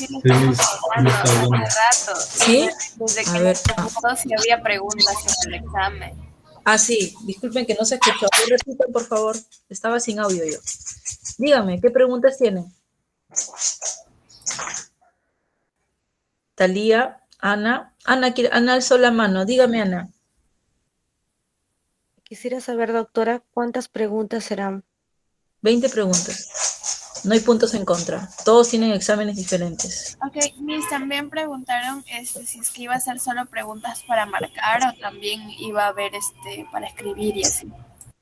sí le estamos hablando hace rato. ¿Sí? Desde A que ver. nos preguntó si había preguntas sobre el examen. Ah, sí, disculpen que no se escuchó. Repitan, por favor. Estaba sin audio yo. Dígame, ¿qué preguntas tienen? Talía, Ana. Ana alzó la mano. Dígame, Ana. Quisiera saber, doctora, ¿cuántas preguntas serán? 20 preguntas. No hay puntos en contra. Todos tienen exámenes diferentes. Ok, Miss, también preguntaron si es que iba a ser solo preguntas para marcar o también iba a haber para escribir y así.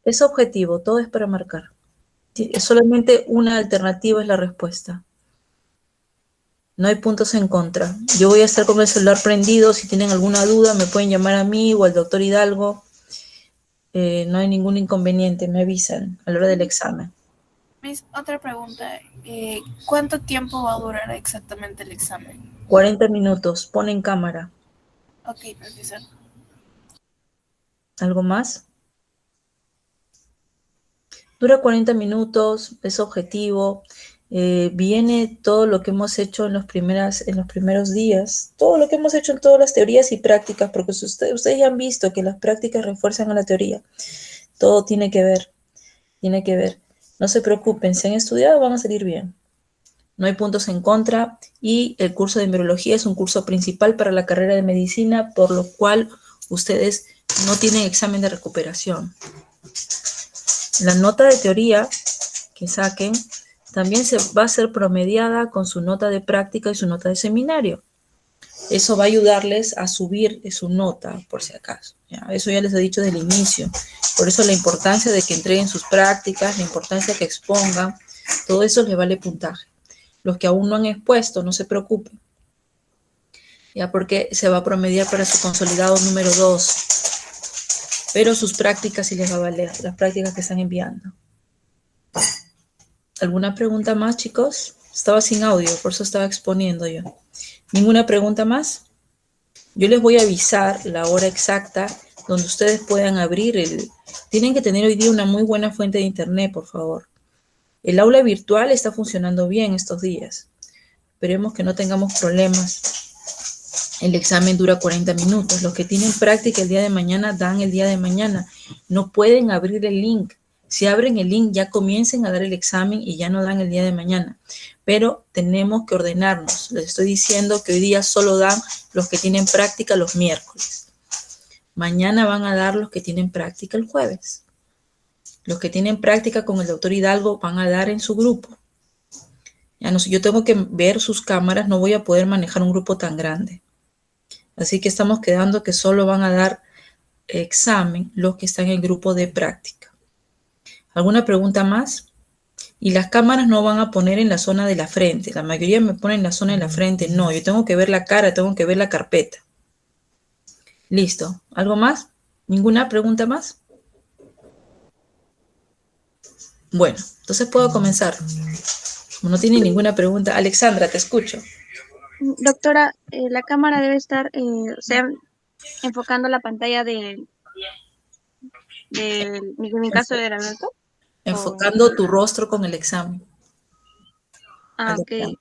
Es objetivo, todo es para marcar. Solamente una alternativa es la respuesta. No hay puntos en contra. Yo voy a estar con el celular prendido. Si tienen alguna duda, me pueden llamar a mí o al doctor Hidalgo. No hay ningún inconveniente, me avisan a la hora del examen. Miss, otra pregunta. ¿Cuánto tiempo va a durar exactamente el examen? 40 minutos. Ponen cámara. Ok, profesor. ¿Algo más? Dura 40 minutos, es objetivo. Viene todo lo que hemos hecho en los primeros días, todo lo que hemos hecho en todas las teorías y prácticas, porque ustedes ya han visto que las prácticas refuerzan a la teoría. Todo tiene que ver, tiene que ver. No se preocupen, si han estudiado van a salir bien. No hay puntos en contra y el curso de embriología es un curso principal para la carrera de medicina, por lo cual ustedes no tienen examen de recuperación. La nota de teoría que saquen también va a ser promediada con su nota de práctica y su nota de seminario. Eso va a ayudarles a subir su nota, por si acaso. ¿Ya? Eso ya les he dicho desde el inicio. Por eso la importancia de que entreguen sus prácticas, la importancia de que expongan, todo eso les vale puntaje. Los que aún no han expuesto, no se preocupen. Ya, porque se va a promediar para su consolidado número 2. Pero sus prácticas sí les va a valer, las prácticas que están enviando. ¿Alguna pregunta más, chicos? Estaba sin audio, por eso estaba exponiendo yo. ¿Ninguna pregunta más? Yo les voy a avisar la hora exacta donde ustedes puedan abrir Tienen que tener hoy día una muy buena fuente de internet, por favor. El aula virtual está funcionando bien estos días. Esperemos que no tengamos problemas. El examen dura 40 minutos. Los que tienen práctica el día de mañana, dan el día de mañana. No pueden abrir el link. Si abren el link, ya comiencen a dar el examen y ya no dan el día de mañana. Pero tenemos que ordenarnos. Les estoy diciendo que hoy día solo dan los que tienen práctica los miércoles. Mañana van a dar los que tienen práctica el jueves. Los que tienen práctica con el doctor Hidalgo van a dar en su grupo. Ya no sé, yo tengo que ver sus cámaras, no voy a poder manejar un grupo tan grande. Así que estamos quedando que solo van a dar examen los que están en el grupo de práctica. ¿Alguna pregunta más? Y las cámaras no van a poner en la zona de la frente. La mayoría me ponen en la zona de la frente. No, yo tengo que ver la cara, tengo que ver la carpeta. Listo. ¿Algo más? ¿Ninguna pregunta más? Bueno, entonces puedo comenzar. Como no tiene ninguna pregunta. Alexandra, te escucho. Doctora, la cámara debe estar, enfocando la pantalla de mi caso de Alberto. Enfocando tu rostro con el examen. Ah, ok. O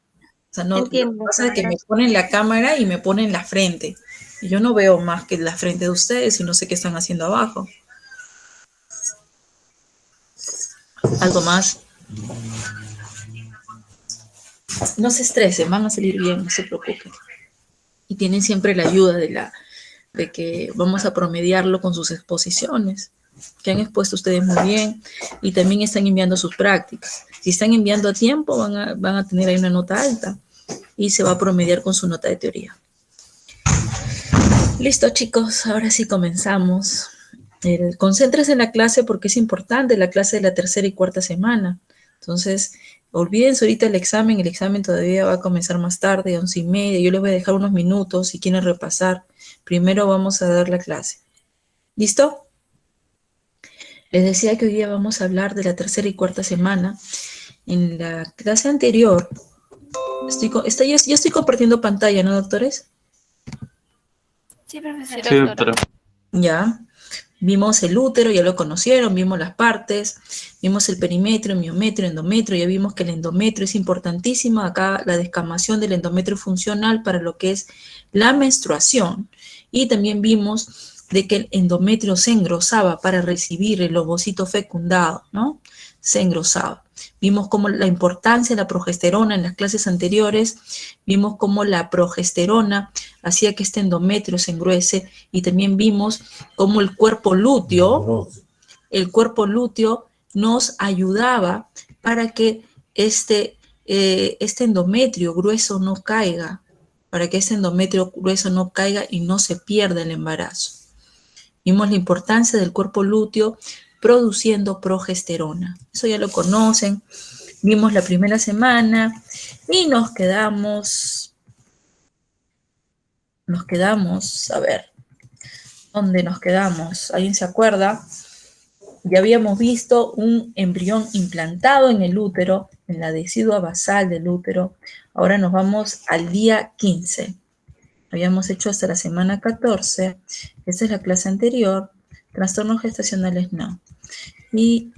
sea, no, entiendo. Lo que pasa es que me ponen la cámara y me ponen la frente. Y yo no veo más que la frente de ustedes y no sé qué están haciendo abajo. ¿Algo más? No se estresen, van a salir bien, no se preocupen. Y tienen siempre la ayuda de que vamos a promediarlo con sus exposiciones, que han expuesto ustedes muy bien, y también están enviando sus prácticas. Si están enviando a tiempo, van a tener ahí una nota alta y se va a promediar con su nota de teoría. Listo, chicos, ahora sí comenzamos. Concéntrense en la clase porque es importante, la clase de la tercera y cuarta semana. Entonces, olvídense ahorita el examen todavía va a comenzar más tarde, 11:30. Yo les voy a dejar unos minutos si quieren repasar. Primero vamos a dar la clase. ¿Listo? Les decía que hoy día vamos a hablar de la tercera y cuarta semana. En la clase anterior, yo estoy compartiendo pantalla, ¿no, doctores? Sí, profesora. Sí, doctora. Ya. Vimos el útero, ya lo conocieron, vimos las partes, vimos el perimetrio, miometrio, endometrio, ya vimos que el endometrio es importantísimo, acá la descamación del endometrio funcional para lo que es la menstruación. Y también vimos de que el endometrio se engrosaba para recibir el ovocito fecundado, ¿no? Se engrosaba. Vimos cómo la importancia de la progesterona en las clases anteriores, vimos cómo la progesterona hacía que este endometrio se engruese y también vimos cómo el cuerpo lúteo nos ayudaba para que este endometrio grueso no caiga, y no se pierda el embarazo. Vimos la importancia del cuerpo lúteo produciendo progesterona. Eso ya lo conocen. Vimos la primera semana y nos quedamos, a ver, ¿dónde nos quedamos? ¿Alguien se acuerda? Ya habíamos visto un embrión implantado en el útero, en la decidua basal del útero. Ahora nos vamos al día 15. Habíamos hecho hasta la semana 14. Esta es la clase anterior. Trastornos gestacionales no. Y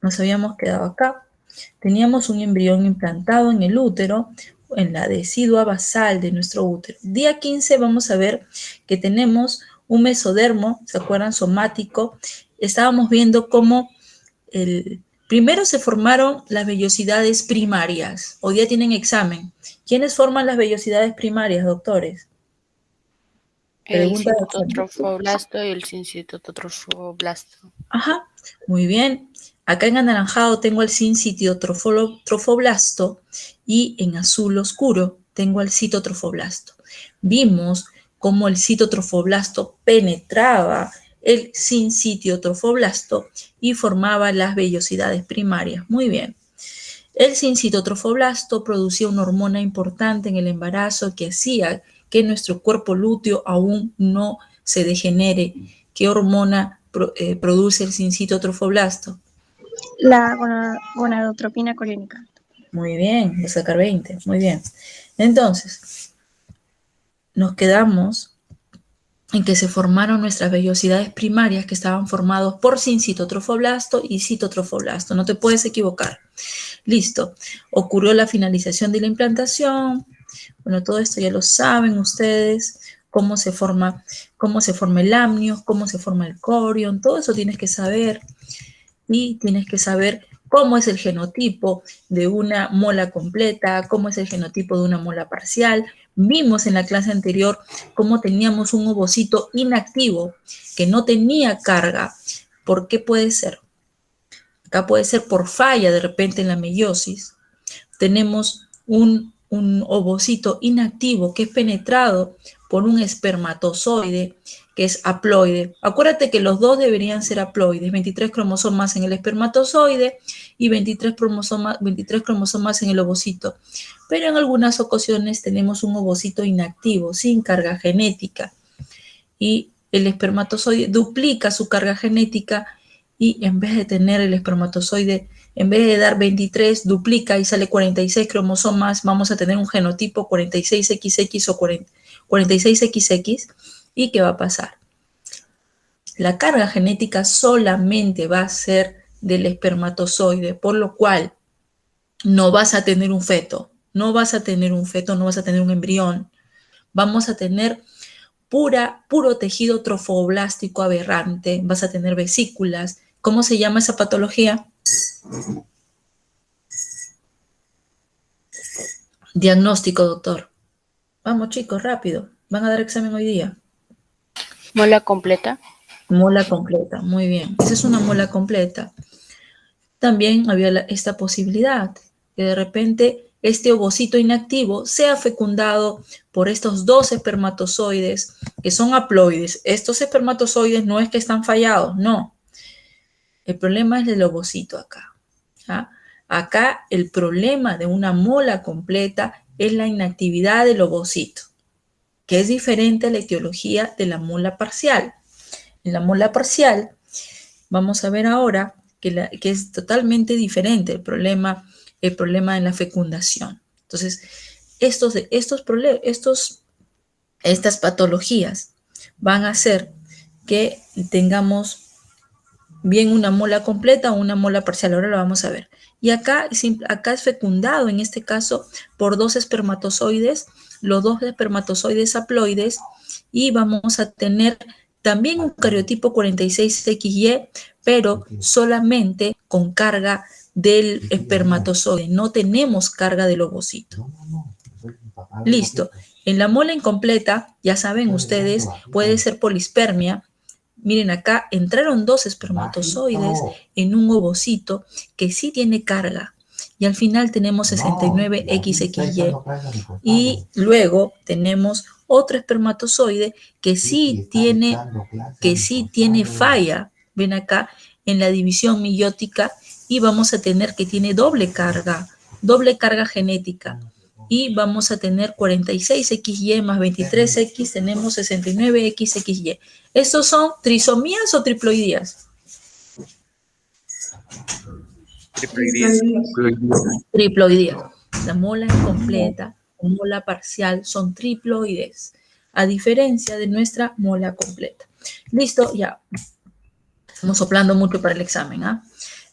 nos habíamos quedado acá. Teníamos un embrión implantado en el útero, en la decidua basal de nuestro útero. Día 15 vamos a ver que tenemos un mesodermo, ¿se acuerdan? Somático. Estábamos viendo cómo primero se formaron las vellosidades primarias. Hoy día tienen examen. ¿Quiénes forman las vellosidades primarias, doctores? El citotrofoblasto y el sincitotrofoblasto. Ajá, muy bien. Acá en anaranjado tengo el sincitotrofoblasto y en azul oscuro tengo el citotrofoblasto. Vimos cómo el citotrofoblasto penetraba el sincitotrofoblasto y formaba las vellosidades primarias. Muy bien. El sincitotrofoblasto producía una hormona importante en el embarazo que hacía que nuestro cuerpo lúteo aún no se degenere. ¿Qué hormona produce el sincitotrofoblasto? La gonadotropina coriónica. Muy bien, voy a sacar 20, muy bien. Entonces, nos quedamos en que se formaron nuestras vellosidades primarias que estaban formados por sincitotrofoblasto y citotrofoblasto. No te puedes equivocar. Listo. Ocurrió la finalización de la implantación. Bueno, todo esto ya lo saben ustedes. Cómo se forma el amnio, cómo se forma el corión. Todo eso tienes que saber. Y tienes que saber cómo es el genotipo de una mola completa, cómo es el genotipo de una mola parcial. Vimos en la clase anterior cómo teníamos un ovocito inactivo que no tenía carga. ¿Por qué puede ser? Acá puede ser por falla de repente en la meiosis. Tenemos un ovocito inactivo que es penetrado por un espermatozoide que es haploide. Acuérdate que los dos deberían ser haploides, 23 cromosomas en el espermatozoide y 23 cromosomas en el ovocito. Pero en algunas ocasiones tenemos un ovocito inactivo, sin carga genética. Y el espermatozoide duplica su carga genética y en vez de tener el espermatozoide, en vez de dar 23, duplica y sale 46 cromosomas, vamos a tener un genotipo 46XX o 46XX. ¿Y qué va a pasar? La carga genética solamente va a ser del espermatozoide, por lo cual no vas a tener un feto, no vas a tener un embrión. Vamos a tener puro tejido trofoblástico aberrante, vas a tener vesículas. ¿Cómo se llama esa patología? Diagnóstico, doctor. Vamos, chicos, rápido. Van a dar examen hoy día. ¿Mola completa? Mola completa, muy bien. Esa es una mola completa. También había esta posibilidad que de repente este ovocito inactivo sea fecundado por estos dos espermatozoides que son haploides. Estos espermatozoides no es que están fallados, no. El problema es el ovocito acá. ¿Ah? Acá el problema de una mola completa es la inactividad del ovocito, que es diferente a la etiología de la mola parcial. En la mola parcial, vamos a ver ahora que es totalmente diferente el problema en la fecundación. Entonces, estas patologías van a hacer que tengamos bien una mola completa o una mola parcial. Ahora lo vamos a ver. Y acá es fecundado, en este caso, por 2 espermatozoides, los 2 espermatozoides haploides, y vamos a tener también un cariotipo 46XY, pero solamente con carga del espermatozoide. No tenemos carga del ovocito. Listo. En la mola incompleta, ya saben ustedes, puede ser polispermia. Miren acá, entraron 2 espermatozoides en un ovocito que sí tiene carga. Y al final tenemos 69XXY. Y luego tenemos otro espermatozoide que sí tiene falla. Ven acá en la división meiótica, y vamos a tener que tiene doble carga genética. Y vamos a tener 46XY más 23X, tenemos 69XXY. ¿Estos son trisomías o triploidías? Triploidías. La mola incompleta o mola parcial son triploides, a diferencia de nuestra mola completa. Listo, ya. Estamos soplando mucho para el examen, ¿ah?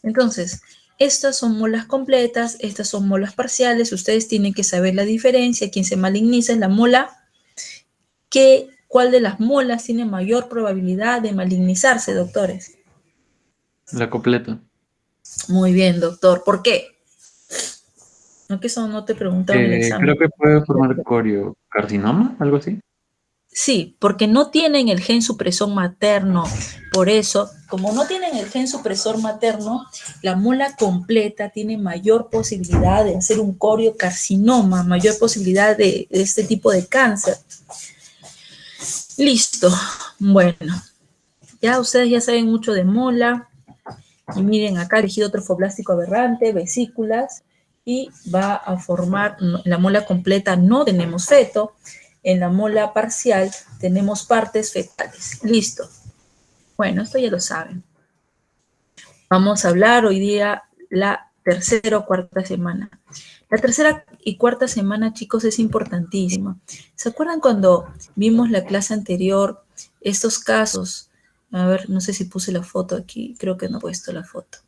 Entonces, estas son molas completas, estas son molas parciales. Ustedes tienen que saber la diferencia. Quien se maligniza es la mola. ¿Cuál de las molas tiene mayor probabilidad de malignizarse, doctores? La completa. Muy bien, doctor. ¿Por qué? No, que eso no te preguntaron en el examen. Creo que puede formar coriocarcinoma, algo así. Sí, porque no tienen el gen supresor materno. Por eso, como no tienen el gen supresor materno, la mola completa tiene mayor posibilidad de hacer un coriocarcinoma, mayor posibilidad de este tipo de cáncer. Listo. Bueno, ya ustedes ya saben mucho de mola. Y miren acá, tejido trofoblástico aberrante, vesículas, y va a formar, en la mola completa no tenemos feto. En la mola parcial tenemos partes fetales. Listo. Bueno, esto ya lo saben. Vamos a hablar hoy día la tercera o cuarta semana. La tercera y cuarta semana, chicos, es importantísima. ¿Se acuerdan cuando vimos la clase anterior estos casos? A ver, no sé si puse la foto aquí. Creo que no he puesto la foto.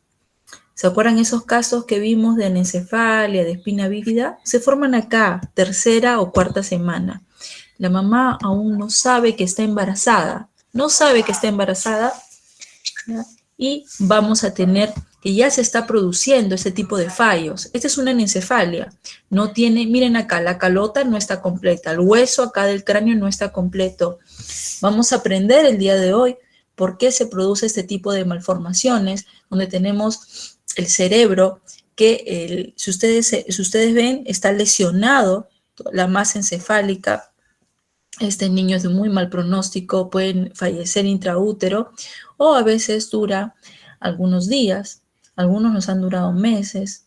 ¿Se acuerdan esos casos que vimos de anencefalia, de espina bífida? Se forman acá, tercera o cuarta semana. La mamá aún no sabe que está embarazada. No sabe que está embarazada. ¿Ya? Y vamos a tener que ya se está produciendo este tipo de fallos. Esta es una anencefalia. No tiene, miren acá, la calota no está completa. El hueso acá del cráneo no está completo. Vamos a aprender el día de hoy por qué se produce este tipo de malformaciones, donde tenemos el cerebro que, si ustedes ven, está lesionado, la masa encefálica. Este niño es de muy mal pronóstico, pueden fallecer intraútero, o a veces dura algunos días, algunos nos han durado meses,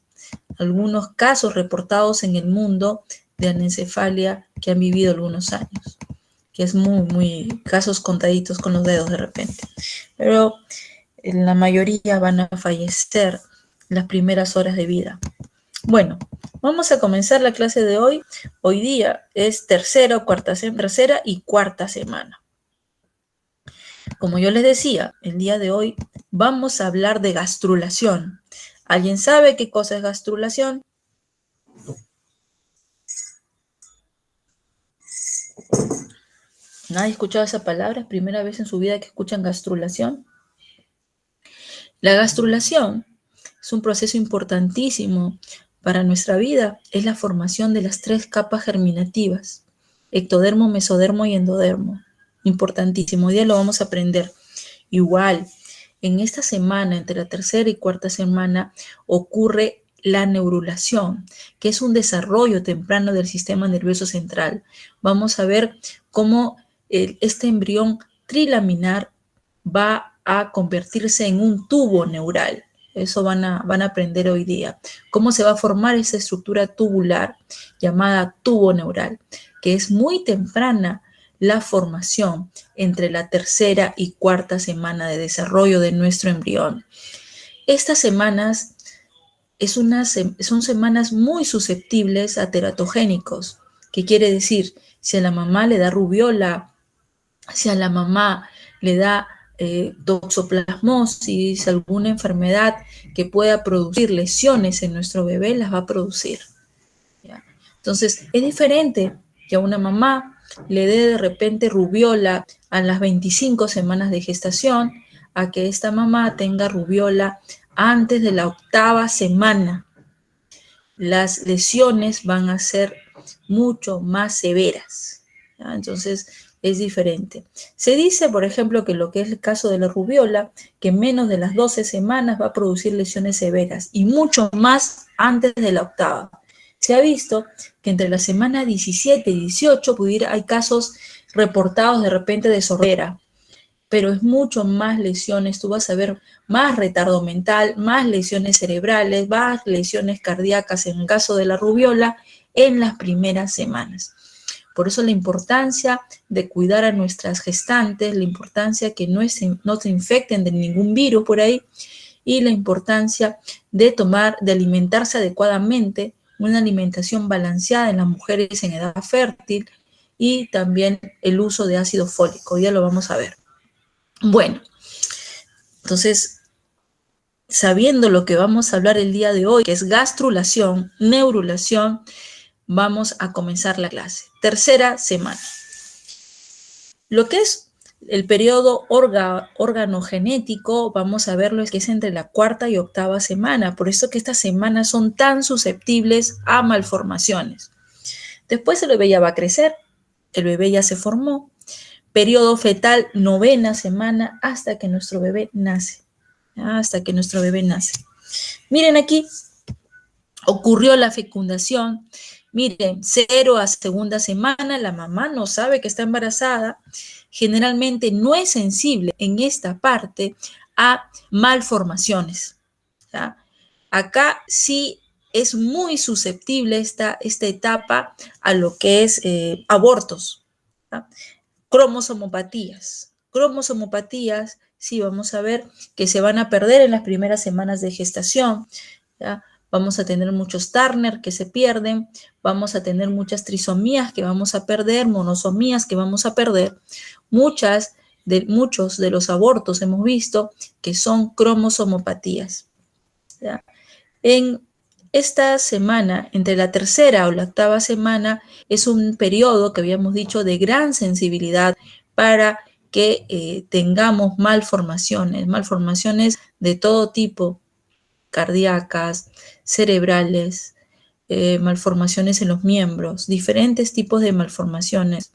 algunos casos reportados en el mundo de anencefalia que han vivido algunos años, que es muy casos contaditos con los dedos de repente. Pero la mayoría van a fallecer en las primeras horas de vida. Bueno, vamos a comenzar la clase de hoy. Hoy día es tercera y cuarta semana. Como yo les decía, el día de hoy vamos a hablar de gastrulación. ¿Alguien sabe qué cosa es gastrulación? ¿Nadie ha escuchado esa palabra? ¿Es primera vez en su vida que escuchan gastrulación? La gastrulación es un proceso importantísimo para nuestra vida. Es la formación de las 3 capas germinativas: ectodermo, mesodermo y endodermo. Importantísimo. Hoy día lo vamos a aprender. Igual, en esta semana, entre la tercera y cuarta semana, ocurre la neurulación, que es un desarrollo temprano del sistema nervioso central. Vamos a ver cómo este embrión trilaminar va a convertirse en un tubo neural. Eso van a aprender hoy día. Cómo se va a formar esa estructura tubular llamada tubo neural, que es muy temprana la formación entre la tercera y cuarta semana de desarrollo de nuestro embrión. Estas semanas son semanas muy susceptibles a teratogénicos. ¿Qué quiere decir? Si a la mamá le da rubiola, si a la mamá le da toxoplasmosis, alguna enfermedad que pueda producir lesiones en nuestro bebé, las va a producir. ¿Ya? Entonces, es diferente que a una mamá le dé de repente rubiola a las 25 semanas de gestación, a que esta mamá tenga rubiola antes de la 8ª semana. Las lesiones van a ser mucho más severas. ¿Ya? Entonces, es diferente. Se dice, por ejemplo, que lo que es el caso de la rubiola, que menos de las 12 semanas va a producir lesiones severas y mucho más antes de la 8ª. Se ha visto que entre la semana 17 y 18 hay casos reportados de repente de sordera, pero es mucho más lesiones, tú vas a ver más retardo mental, más lesiones cerebrales, más lesiones cardíacas en el caso de la rubiola en las primeras semanas. Por eso la importancia de cuidar a nuestras gestantes, la importancia que no se infecten de ningún virus por ahí, y la importancia de alimentarse adecuadamente, una alimentación balanceada en las mujeres en edad fértil, y también el uso de ácido fólico, ya lo vamos a ver. Bueno, entonces, sabiendo lo que vamos a hablar el día de hoy, que es gastrulación, neurulación, vamos a comenzar la clase. Tercera semana. Lo que es el periodo organogenético, vamos a verlo, es que es entre la 4ª y 8ª semana. Por eso que estas semanas son tan susceptibles a malformaciones. Después el bebé ya va a crecer, el bebé ya se formó. Periodo fetal, 9ª semana, hasta que nuestro bebé nace. Hasta que nuestro bebé nace. Miren aquí, ocurrió la fecundación. Miren, 0 a 2ª semana, la mamá no sabe que está embarazada. Generalmente no es sensible en esta parte a malformaciones. ¿Ya? Acá sí es muy susceptible esta etapa a lo que es abortos. ¿Ya? Cromosomopatías, sí, vamos a ver que se van a perder en las primeras semanas de gestación, ¿ya? Vamos a tener muchos Turner que se pierden, vamos a tener muchas trisomías que vamos a perder, monosomías que vamos a perder. Muchos de los abortos hemos visto que son cromosomopatías, ¿ya? En esta semana, entre la 3ª o la 8ª semana, es un periodo que habíamos dicho de gran sensibilidad para que tengamos malformaciones de todo tipo, cardíacas, cerebrales, malformaciones en los miembros, diferentes tipos de malformaciones.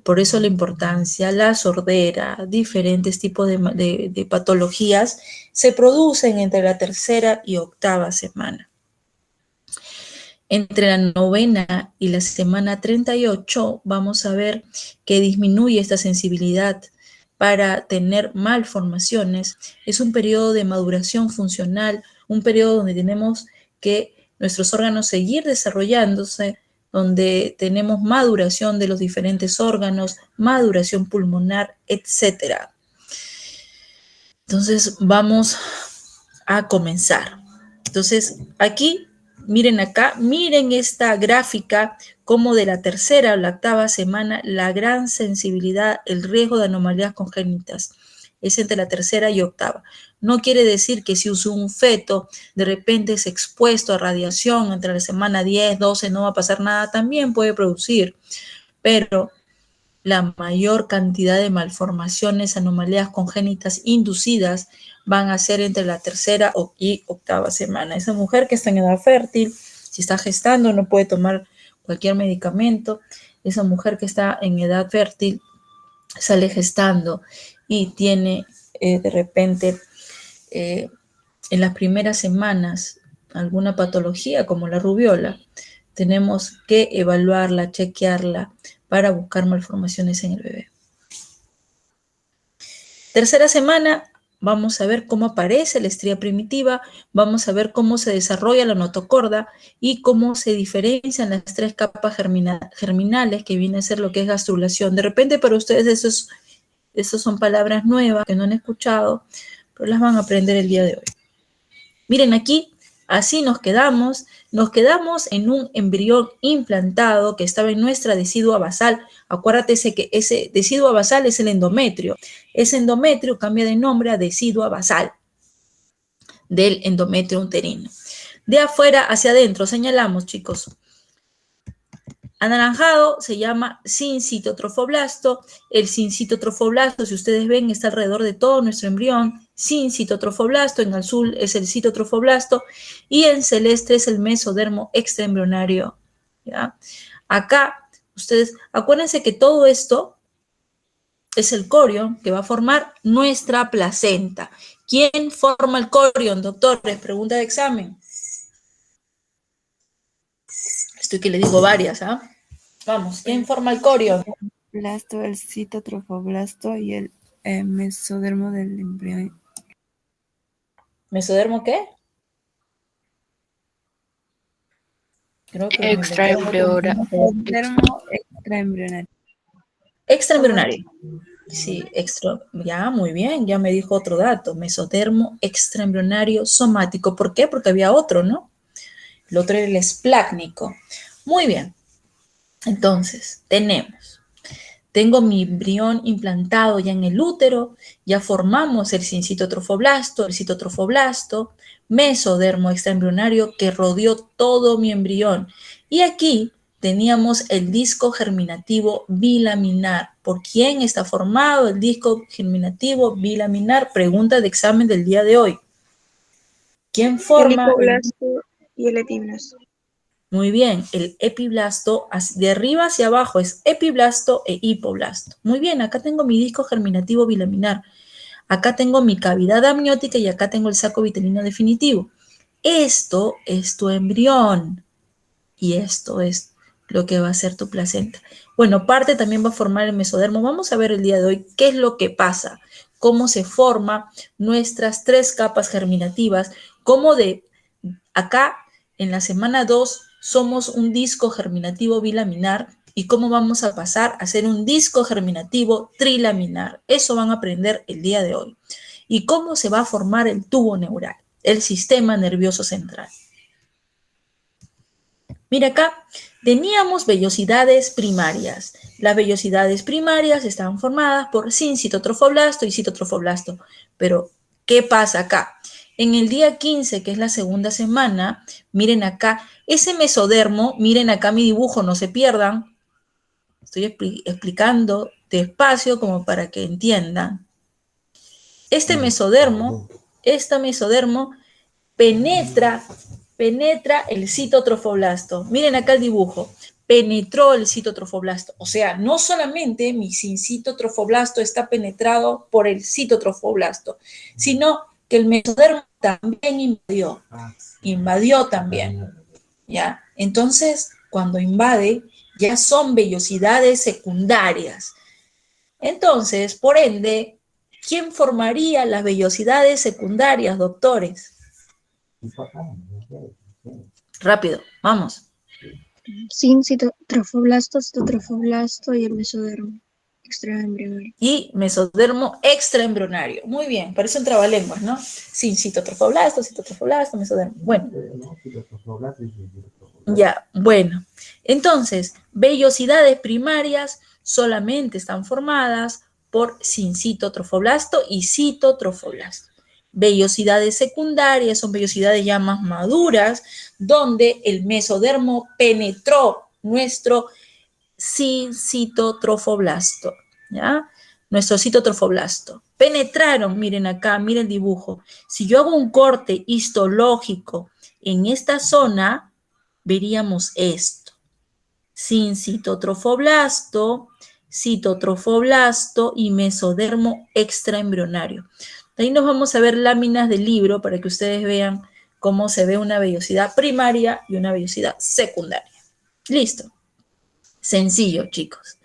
Por eso la importancia, la sordera, diferentes tipos de patologías se producen entre la 3ª y 8ª semana. Entre la 9ª y la semana 38 vamos a ver que disminuye esta sensibilidad para tener malformaciones. Es un periodo de maduración funcional, un periodo donde tenemos que nuestros órganos seguir desarrollándose, donde tenemos maduración de los diferentes órganos, maduración pulmonar, etc. Entonces vamos a comenzar. Entonces aquí, miren acá, miren esta gráfica, como de la 3ª a la 8ª semana, la gran sensibilidad, el riesgo de anomalías congénitas es entre la 3ª y 8ª. No quiere decir que si un feto de repente es expuesto a radiación entre la semana 10, 12, no va a pasar nada, también puede producir, pero la mayor cantidad de malformaciones, anomalías congénitas inducidas van a ser entre la 3ª y 8ª semana. Esa mujer que está en edad fértil, si está gestando, no puede tomar cualquier medicamento. Esa mujer que está en edad fértil sale gestando y tiene de repente en las primeras semanas alguna patología como la rubiola, tenemos que evaluarla, chequearla para buscar malformaciones en el bebé. 3ª semana, vamos a ver cómo aparece la estría primitiva, vamos a ver cómo se desarrolla la notocorda y cómo se diferencian las 3 capas germinales, que viene a ser lo que es gastrulación. De repente para ustedes esas son palabras nuevas que no han escuchado, pero las van a aprender el día de hoy. Miren aquí, Así nos quedamos en un embrión implantado que estaba en nuestra decidua basal. Acuérdate que ese decidua basal es el endometrio. Ese endometrio cambia de nombre a decidua basal del endometrio uterino. De afuera hacia adentro, señalamos, chicos. Anaranjado se llama sincitotrofoblasto. El sincitotrofoblasto, si ustedes ven, está alrededor de todo nuestro embrión. Sincitotrofoblasto, en azul es el citotrofoblasto y en celeste es el mesodermo extraembrionario. ¿Ya? Acá, ustedes, acuérdense que todo esto es el corion que va a formar nuestra placenta. ¿Quién forma el corion, doctores? Pregunta de examen. Estoy que le digo varias, ¿ah? Vamos, ¿quién forma el corion? Blasto, el citotrofoblasto y el mesodermo del embrión. ¿Mesodermo qué? Creo que Extraembrionario. Mesodermo extraembrionario. Extraembrionario. Sí, ya, muy bien, ya me dijo otro dato. Mesodermo extraembrionario somático. ¿Por qué? Porque había otro, ¿no? El otro era el esplácnico. Muy bien. Entonces, tengo mi embrión implantado ya en el útero, ya formamos el sincitotrofoblasto, el citotrofoblasto, mesodermo extraembrionario que rodeó todo mi embrión. Y aquí teníamos el disco germinativo bilaminar. ¿Por quién está formado el disco germinativo bilaminar? Pregunta de examen del día de hoy. ¿Quién forma? El hipoblasto y el epiblasto. Muy bien, el epiblasto, de arriba hacia abajo es epiblasto e hipoblasto. Muy bien, acá tengo mi disco germinativo bilaminar. Acá tengo mi cavidad amniótica y acá tengo el saco vitelino definitivo. Esto es tu embrión y esto es lo que va a ser tu placenta. Bueno, parte también va a formar el mesodermo. Vamos a ver el día de hoy qué es lo que pasa, cómo se forman nuestras 3 capas germinativas, cómo de acá en la semana 2 somos un disco germinativo bilaminar y cómo vamos a pasar a ser un disco germinativo trilaminar. Eso van a aprender el día de hoy. Y cómo se va a formar el tubo neural, el sistema nervioso central. Mira acá, teníamos vellosidades primarias. Las vellosidades primarias estaban formadas por sincitotrofoblasto y citotrofoblasto. Pero, ¿qué pasa acá? En el día 15, que es la segunda semana, miren acá, ese mesodermo, miren acá mi dibujo, no se pierdan. Estoy explicando despacio como para que entiendan. Este mesodermo penetra el citotrofoblasto. Miren acá el dibujo. Penetró el citotrofoblasto. O sea, no solamente mi sincitotrofoblasto está penetrado por el citotrofoblasto, sino que el mesodermo también invadió también, ¿ya? Entonces, cuando invade, ya son vellosidades secundarias. Entonces, por ende, ¿quién formaría las vellosidades secundarias, doctores? Rápido, vamos. Sincitotrofoblasto, citotrofoblasto y el mesodermo extraembrionario. Y mesodermo extraembrionario. Muy bien, parece un trabalenguas, ¿no? Sin citotrofoblasto, mesodermo. Bueno. Ya, bueno. Entonces, vellosidades primarias solamente están formadas por sincitotrofoblasto y citotrofoblasto. Vellosidades secundarias son vellosidades ya más maduras, donde el mesodermo penetró nuestro citotrofoblasto, ¿ya? Nuestro citotrofoblasto. Penetraron, miren acá, miren el dibujo. Si yo hago un corte histológico en esta zona, veríamos esto. Sincitotrofoblasto, citotrofoblasto y mesodermo extraembrionario. De ahí nos vamos a ver láminas del libro para que ustedes vean cómo se ve una vellosidad primaria y una vellosidad secundaria. Listo. Sencillo, chicos.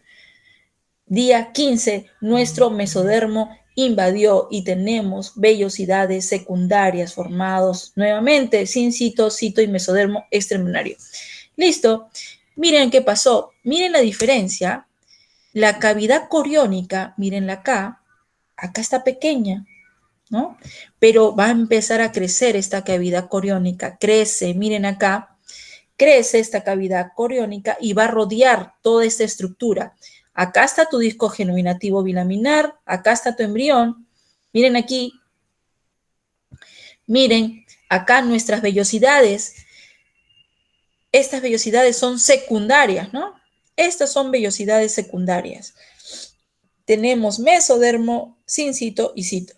Día 15, nuestro mesodermo invadió y tenemos vellosidades secundarias formados nuevamente, sincito, cito y mesodermo extraembrionario. Listo. Miren qué pasó. Miren la diferencia. La cavidad coriónica, mírenla acá. Acá está pequeña. ¿no? Pero va a empezar a crecer esta cavidad coriónica, crece, miren acá, crece esta cavidad coriónica y va a rodear toda esta estructura. Acá está tu disco germinativo bilaminar, acá está tu embrión, miren aquí, miren, acá nuestras vellosidades, estas vellosidades son secundarias, ¿no? Estas son vellosidades secundarias. Tenemos mesodermo, sincito y cito.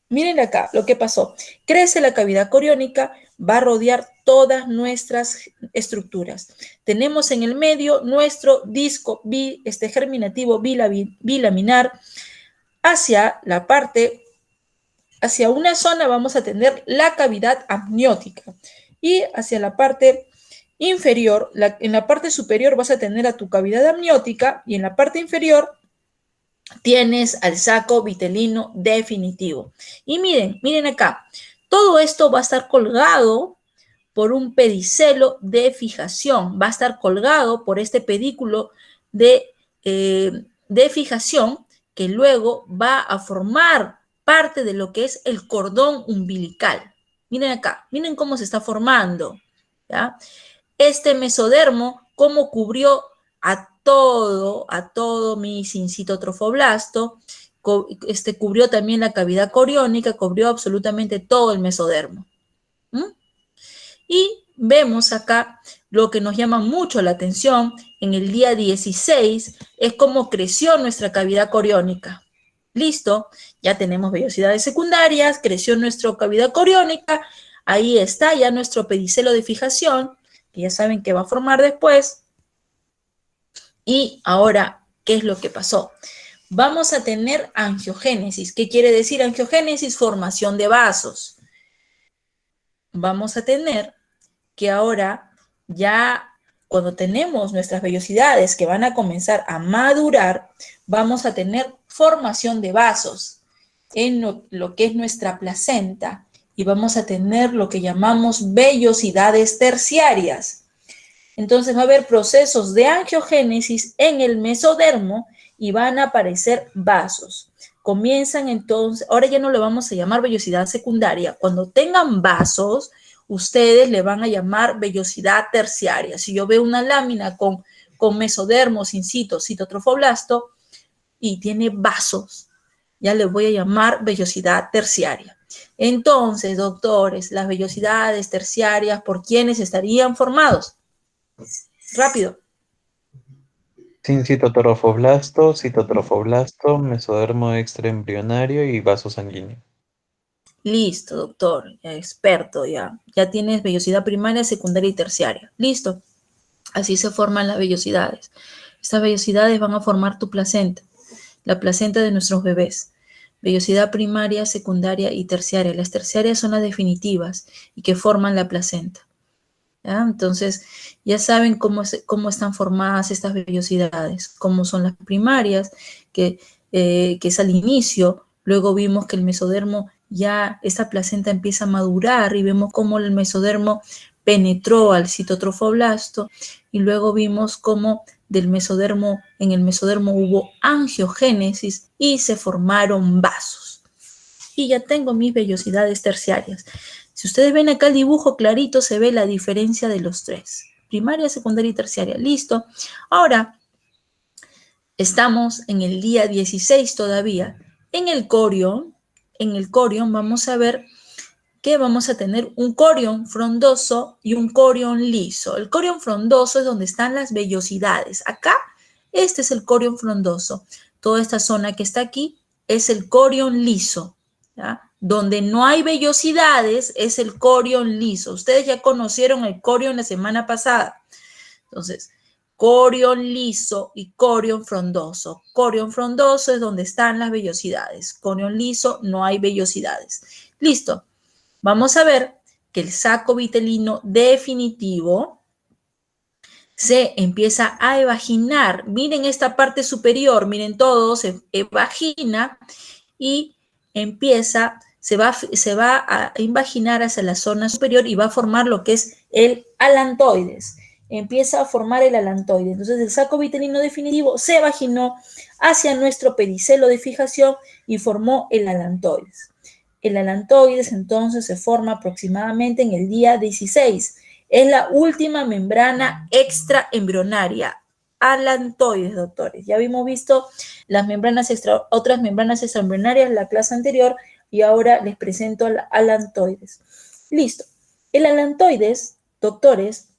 Miren acá lo que pasó. Crece la cavidad coriónica, va a rodear todas nuestras estructuras. Tenemos en el medio nuestro disco germinativo bilaminar. Hacia la parte, hacia una zona vamos a tener la cavidad amniótica. Y hacia la parte inferior, en la parte superior vas a tener a tu cavidad amniótica y en la parte inferior tienes al saco vitelino definitivo. Y miren acá, todo esto va a estar colgado por un pedicelo de fijación, va a estar colgado por este pedículo de fijación que luego va a formar parte de lo que es el cordón umbilical. Miren acá, miren cómo se está formando, ¿ya? Este mesodermo, cómo cubrió a todo mi sincitotrofoblasto, cubrió también la cavidad coriónica, cubrió absolutamente todo el mesodermo. Y vemos acá lo que nos llama mucho la atención en el día 16, es cómo creció nuestra cavidad coriónica. Listo, ya tenemos vellosidades secundarias, creció nuestra cavidad coriónica, ahí está ya nuestro pedicelo de fijación, que ya saben que va a formar después. Y ahora, ¿qué es lo que pasó? Vamos a tener angiogénesis. ¿Qué quiere decir angiogénesis? Formación de vasos. Vamos a tener que ahora ya cuando tenemos nuestras vellosidades que van a comenzar a madurar, vamos a tener formación de vasos en lo que es nuestra placenta y vamos a tener lo que llamamos vellosidades terciarias. Entonces va a haber procesos de angiogénesis en el mesodermo y van a aparecer vasos. Comienzan entonces, ahora ya no le vamos a llamar vellosidad secundaria. Cuando tengan vasos, ustedes le van a llamar vellosidad terciaria. Si yo veo una lámina con mesodermo, sincito, citotrofoblasto y tiene vasos, ya le voy a llamar vellosidad terciaria. Entonces, doctores, las vellosidades terciarias, ¿por quiénes estarían formados? Rápido. Sincitotrofoblasto, citotrofoblasto, mesodermo extraembrionario y vaso sanguíneo. Listo, doctor, ya experto, ya tienes vellosidad primaria, secundaria y terciaria. Listo. Así se forman las vellosidades. Estas vellosidades van a formar tu placenta, la placenta de nuestros bebés. Vellosidad primaria, secundaria y terciaria. Las terciarias son las definitivas y que forman la placenta. ¿Ya? Entonces, ya saben cómo están formadas estas vellosidades, cómo son las primarias, que es al inicio. Luego vimos que el mesodermo, ya esta placenta empieza a madurar y vemos cómo el mesodermo penetró al citotrofoblasto y luego vimos cómo en el mesodermo hubo angiogénesis y se formaron vasos. Y ya tengo mis vellosidades terciarias. Si ustedes ven acá el dibujo clarito, se ve la diferencia de los tres. Primaria, secundaria y terciaria. Listo. Ahora, estamos en el día 16 todavía. En el corión vamos a ver que vamos a tener un corión frondoso y un corión liso. El corión frondoso es donde están las vellosidades. Acá, este es el corión frondoso. Toda esta zona que está aquí es el corión liso, ¿ya? Donde no hay vellosidades es el corión liso. Ustedes ya conocieron el corión la semana pasada. Entonces, corión liso y corión frondoso. Corión frondoso es donde están las vellosidades. Corión liso no hay vellosidades. Listo. Vamos a ver que el saco vitelino definitivo se empieza a evaginar. Miren esta parte superior, miren todo, se evagina y se va a invaginar hacia la zona superior y va a formar lo que es el alantoides. empieza a formar el alantoide. Entonces el saco vitelino definitivo se vaginó hacia nuestro pedicelo de fijación y formó el alantoides. El alantoides entonces se forma aproximadamente en el día 16. Es la última membrana extraembrionaria. Alantoides, doctores. Ya habíamos visto las otras membranas extraembrionarias en la clase anterior y ahora les presento el alantoides. Listo. El alantoides, doctores,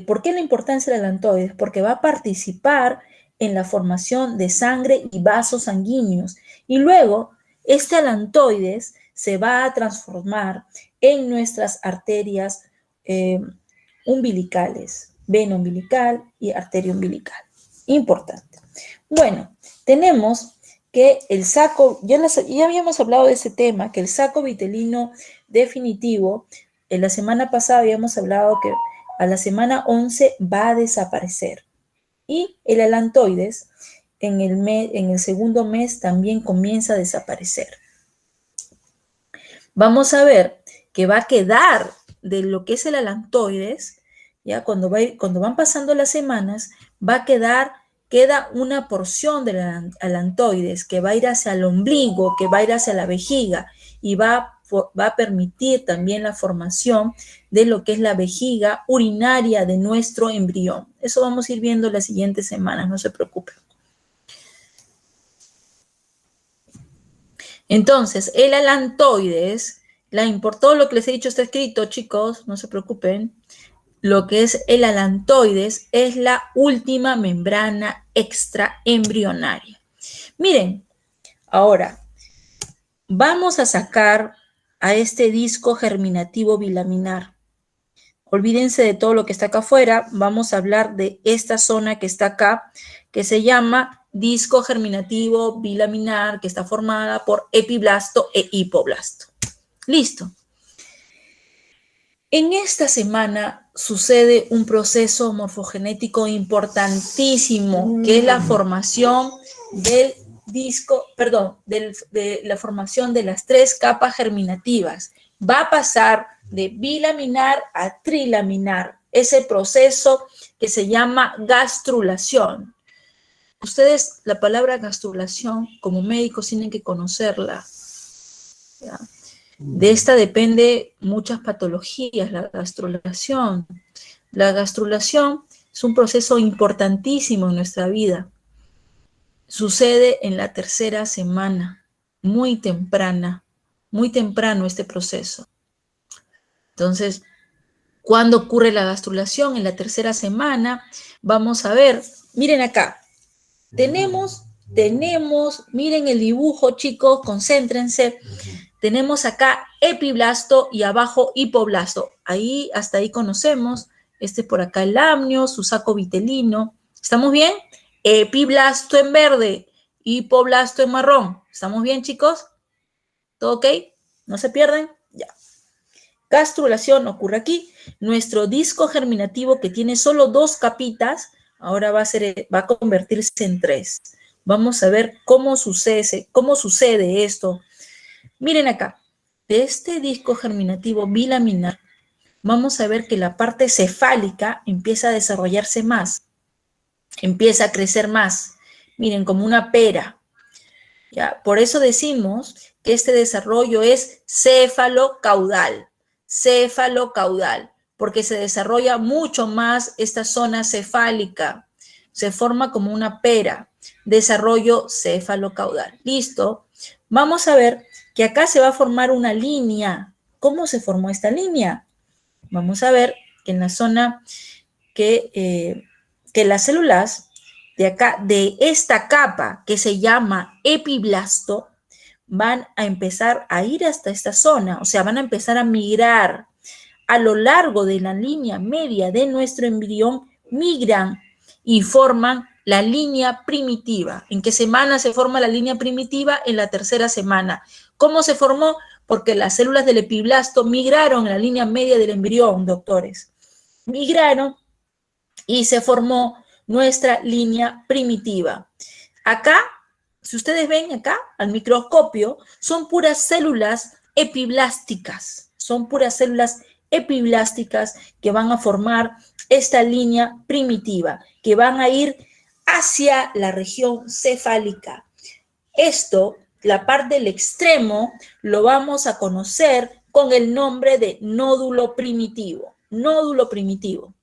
¿por qué la importancia del alantoides? Porque va a participar en la formación de sangre y vasos sanguíneos. Y luego, este alantoides se va a transformar en nuestras arterias umbilicales, vena umbilical y arteria umbilical. Importante. Bueno, tenemos que el saco, ya habíamos hablado de ese tema, que el saco vitelino definitivo, en la semana pasada habíamos hablado que a la semana 11 va a desaparecer. Y el alantoides en el segundo mes también comienza a desaparecer. Vamos a ver que va a quedar de lo que es el alantoides, ya cuando van pasando las semanas, queda una porción del alantoides que va a ir hacia el ombligo, que va a ir hacia la vejiga y va a permitir también la formación de lo que es la vejiga urinaria de nuestro embrión. Eso vamos a ir viendo las siguientes semanas, no se preocupen. Entonces, el alantoides, todo lo que les he dicho está escrito, chicos, no se preocupen. Lo que es el alantoides es la última membrana extraembrionaria. Miren, ahora vamos a sacar a este disco germinativo bilaminar. Olvídense de todo lo que está acá afuera, vamos a hablar de esta zona que está acá, que se llama disco germinativo bilaminar, que está formada por epiblasto e hipoblasto. Listo. En esta semana sucede un proceso morfogenético importantísimo, que es la formación de la formación de las 3 capas germinativas. Va a pasar de bilaminar a trilaminar, ese proceso que se llama gastrulación. Ustedes la palabra gastrulación como médicos tienen que conocerla, ¿ya? De esta depende muchas patologías, la gastrulación. La gastrulación es un proceso importantísimo en nuestra vida. Sucede en la 3ª semana, muy temprano este proceso. Entonces, ¿cuándo ocurre la gastrulación? En la 3ª semana. Vamos a ver, miren acá. Tenemos, miren el dibujo, chicos, concéntrense. Tenemos acá epiblasto y abajo hipoblasto. Hasta ahí conocemos. Este es por acá el amnio, su saco vitelino. ¿Estamos bien? Epiblasto en verde, hipoblasto en marrón. ¿Estamos bien, chicos? ¿Todo ok? ¿No se pierden? Ya. Gastrulación ocurre aquí. Nuestro disco germinativo, que tiene solo 2 capitas, ahora va a convertirse en 3. Vamos a ver cómo sucede esto. Miren acá, de este disco germinativo bilaminar, vamos a ver que la parte cefálica empieza a desarrollarse más, empieza a crecer más. Miren, como una pera. ¿Ya? Por eso decimos que este desarrollo es cefalocaudal, porque se desarrolla mucho más esta zona cefálica. Se forma como una pera, desarrollo cefalocaudal. ¿Listo? Vamos a ver que acá se va a formar una línea. ¿Cómo se formó esta línea? Vamos a ver que en la zona que las células de acá, de esta capa que se llama epiblasto, van a empezar a ir hasta esta zona, o sea, van a empezar a migrar a lo largo de la línea media de nuestro embrión, migran y forman la línea primitiva. ¿En qué semana se forma la línea primitiva? En la 3ª semana. ¿Cómo se formó? Porque las células del epiblasto migraron en la línea media del embrión, doctores. Migraron y se formó nuestra línea primitiva. Acá, si ustedes ven acá al microscopio, son puras células epiblásticas. Son puras células epiblásticas que van a formar esta línea primitiva, que van a ir hacia la región cefálica. Esto, la parte del extremo, lo vamos a conocer con el nombre de nódulo primitivo. Nódulo primitivo.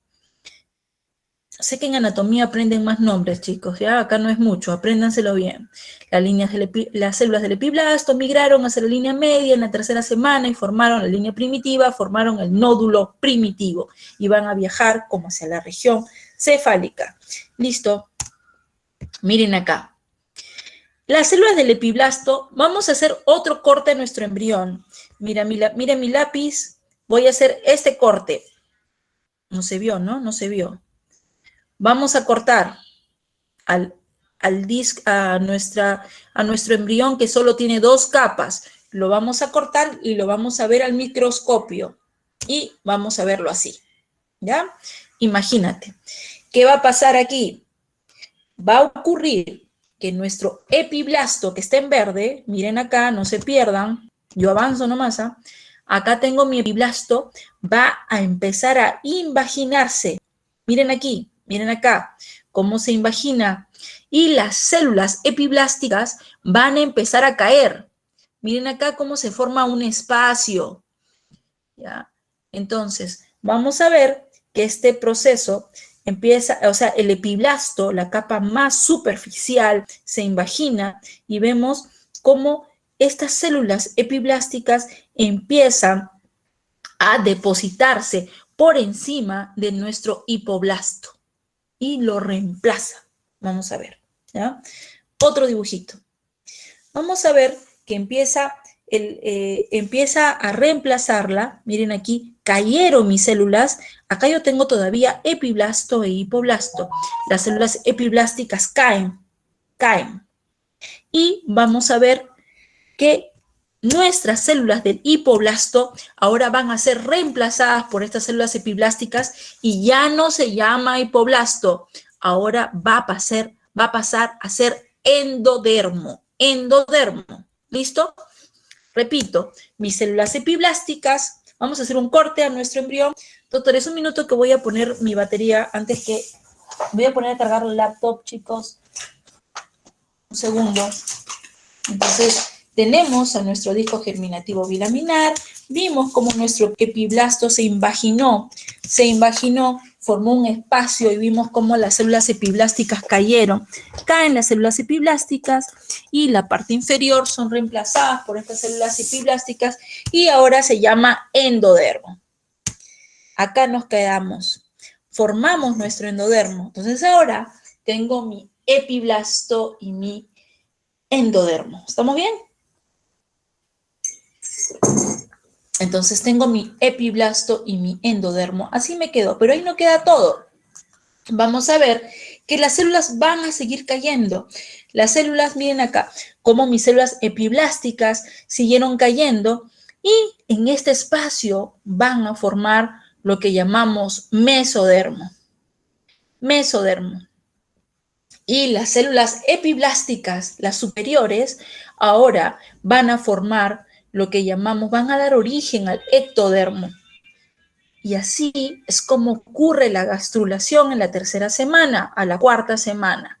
Sé que en anatomía aprenden más nombres, chicos, ¿ya? Acá no es mucho, apréndanselo bien. Las células del epiblasto migraron hacia la línea media en la tercera semana y formaron la línea primitiva, formaron el nódulo primitivo y van a viajar como hacia la región cefálica. ¿Listo? Miren acá. Las células del epiblasto, vamos a hacer otro corte en nuestro embrión. Miren mi lápiz, voy a hacer este corte. No se vio, ¿no? No se vio. Vamos a cortar a nuestro embrión que solo tiene 2 capas. Lo vamos a cortar y lo vamos a ver al microscopio. Y vamos a verlo así, ¿ya? Imagínate. ¿Qué va a pasar aquí? Va a ocurrir que nuestro epiblasto que está en verde, miren acá, no se pierdan, yo avanzo nomás, ¿ah? Acá tengo mi epiblasto, va a empezar a invaginarse. Miren aquí. Miren acá cómo se invagina. Y las células epiblásticas van a empezar a caer. Miren acá cómo se forma un espacio. ¿Ya? Entonces, vamos a ver que este proceso empieza, o sea, el epiblasto, la capa más superficial, se invagina y vemos cómo estas células epiblásticas empiezan a depositarse por encima de nuestro hipoblasto. Y lo reemplaza. Vamos a ver, ¿ya? Otro dibujito. Vamos a ver que empieza a reemplazarla. Miren aquí, cayeron mis células. Acá yo tengo todavía epiblasto e hipoblasto. Las células epiblásticas caen. Y vamos a ver que nuestras células del hipoblasto ahora van a ser reemplazadas por estas células epiblásticas y ya no se llama hipoblasto, ahora va a pasar a ser endodermo. ¿Listo? Repito, mis células epiblásticas, vamos a hacer un corte a nuestro embrión. Doctores, un minuto que voy a poner mi batería voy a poner a cargar el laptop, chicos. Un segundo. Entonces, tenemos a nuestro disco germinativo bilaminar, vimos cómo nuestro epiblasto se invaginó, formó un espacio y vimos cómo las células epiblásticas cayeron. Caen las células epiblásticas y la parte inferior son reemplazadas por estas células epiblásticas y ahora se llama endodermo. Acá nos quedamos, formamos nuestro endodermo. Entonces ahora tengo mi epiblasto y mi endodermo. ¿Estamos bien? Entonces tengo mi epiblasto y mi endodermo. Así me quedó, pero ahí no queda todo. Vamos a ver que las células van a seguir cayendo. Las células, miren acá, como mis células epiblásticas siguieron cayendo y en este espacio van a formar lo que llamamos mesodermo. Y las células epiblásticas, las superiores, ahora van a formar lo que van a dar origen al ectodermo. Y así es como ocurre la gastrulación en la tercera semana, a la cuarta semana.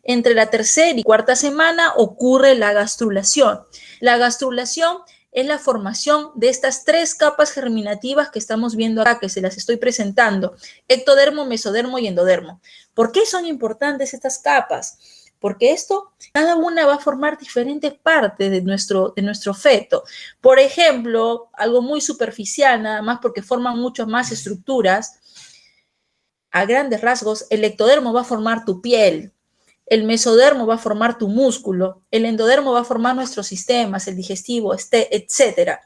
Entre la tercera y cuarta semana ocurre la gastrulación. La gastrulación es la formación de estas 3 capas germinativas que estamos viendo acá, que se las estoy presentando: ectodermo, mesodermo y endodermo. ¿Por qué son importantes estas capas? Porque cada una va a formar diferentes partes de nuestro feto. Por ejemplo, algo muy superficial, nada más porque forman muchas más estructuras. A grandes rasgos, el ectodermo va a formar tu piel, el mesodermo va a formar tu músculo, el endodermo va a formar nuestros sistemas, el digestivo, etc.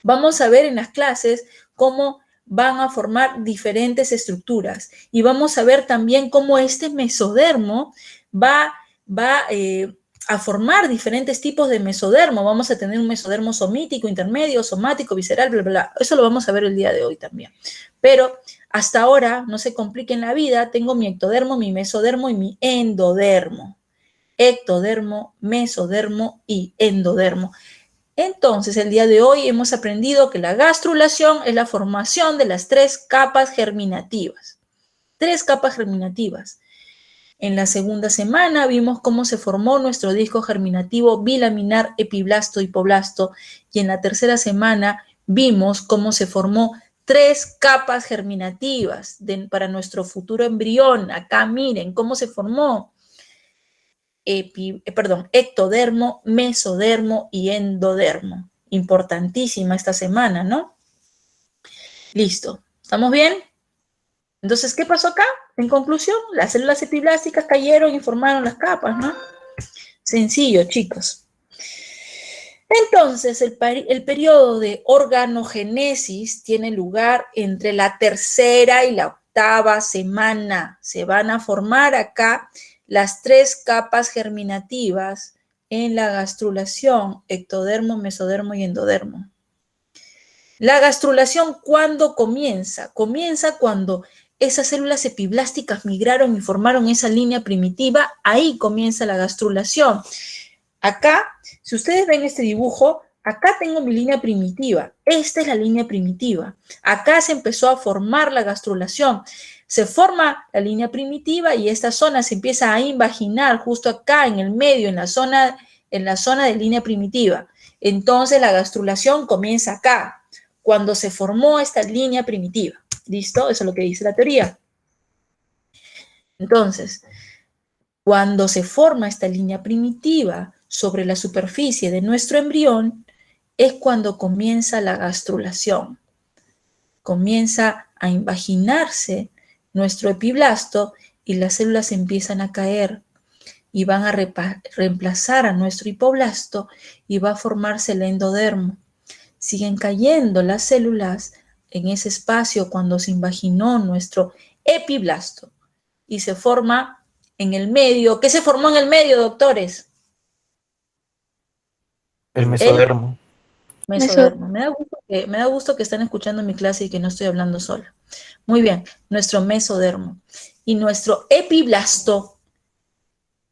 Vamos a ver en las clases cómo van a formar diferentes estructuras y vamos a ver también cómo este mesodermo va a formar diferentes tipos de mesodermo. Vamos a tener un mesodermo somítico, intermedio, somático, visceral, bla, bla, bla. Eso lo vamos a ver el día de hoy también. Pero hasta ahora, no se compliquen la vida, tengo mi ectodermo, mi mesodermo y mi endodermo. Ectodermo, mesodermo y endodermo. Entonces, el día de hoy hemos aprendido que la gastrulación es la formación de las 3 capas germinativas. 3 capas germinativas. En la segunda semana vimos cómo se formó nuestro disco germinativo bilaminar, epiblasto, hipoblasto. Y en la tercera semana vimos cómo se formó 3 capas germinativas para nuestro futuro embrión. Acá miren cómo se formó. Ectodermo, mesodermo y endodermo. Importantísima esta semana, ¿no? Listo. ¿Estamos bien? Entonces, ¿qué pasó acá? En conclusión, las células epiblásticas cayeron y formaron las capas, ¿no? Sencillo, chicos. Entonces, el periodo de organogénesis tiene lugar entre la tercera y la octava semana. Se van a formar acá las 3 capas germinativas en la gastrulación, ectodermo, mesodermo y endodermo. La gastrulación, ¿cuándo comienza? Comienza cuando esas células epiblásticas migraron y formaron esa línea primitiva. Ahí comienza la gastrulación. Acá, si ustedes ven este dibujo, acá tengo mi línea primitiva. Esta es la línea primitiva. Acá se empezó a formar la gastrulación. Se forma la línea primitiva y esta zona se empieza a invaginar justo acá en el medio, en la zona de línea primitiva. Entonces la gastrulación comienza acá, cuando se formó esta línea primitiva. ¿Listo? Eso es lo que dice la teoría. Entonces, cuando se forma esta línea primitiva sobre la superficie de nuestro embrión, es cuando comienza la gastrulación. Comienza a invaginarse nuestro epiblasto y las células empiezan a caer y van a reemplazar a nuestro hipoblasto y va a formarse el endodermo. Siguen cayendo las células en ese espacio cuando se invaginó nuestro epiblasto y se forma en el medio. ¿Qué se formó en el medio, doctores? El mesodermo. Mesodermo. Me da gusto que están escuchando mi clase y que no estoy hablando sola. Muy bien, nuestro mesodermo. Y nuestro epiblasto,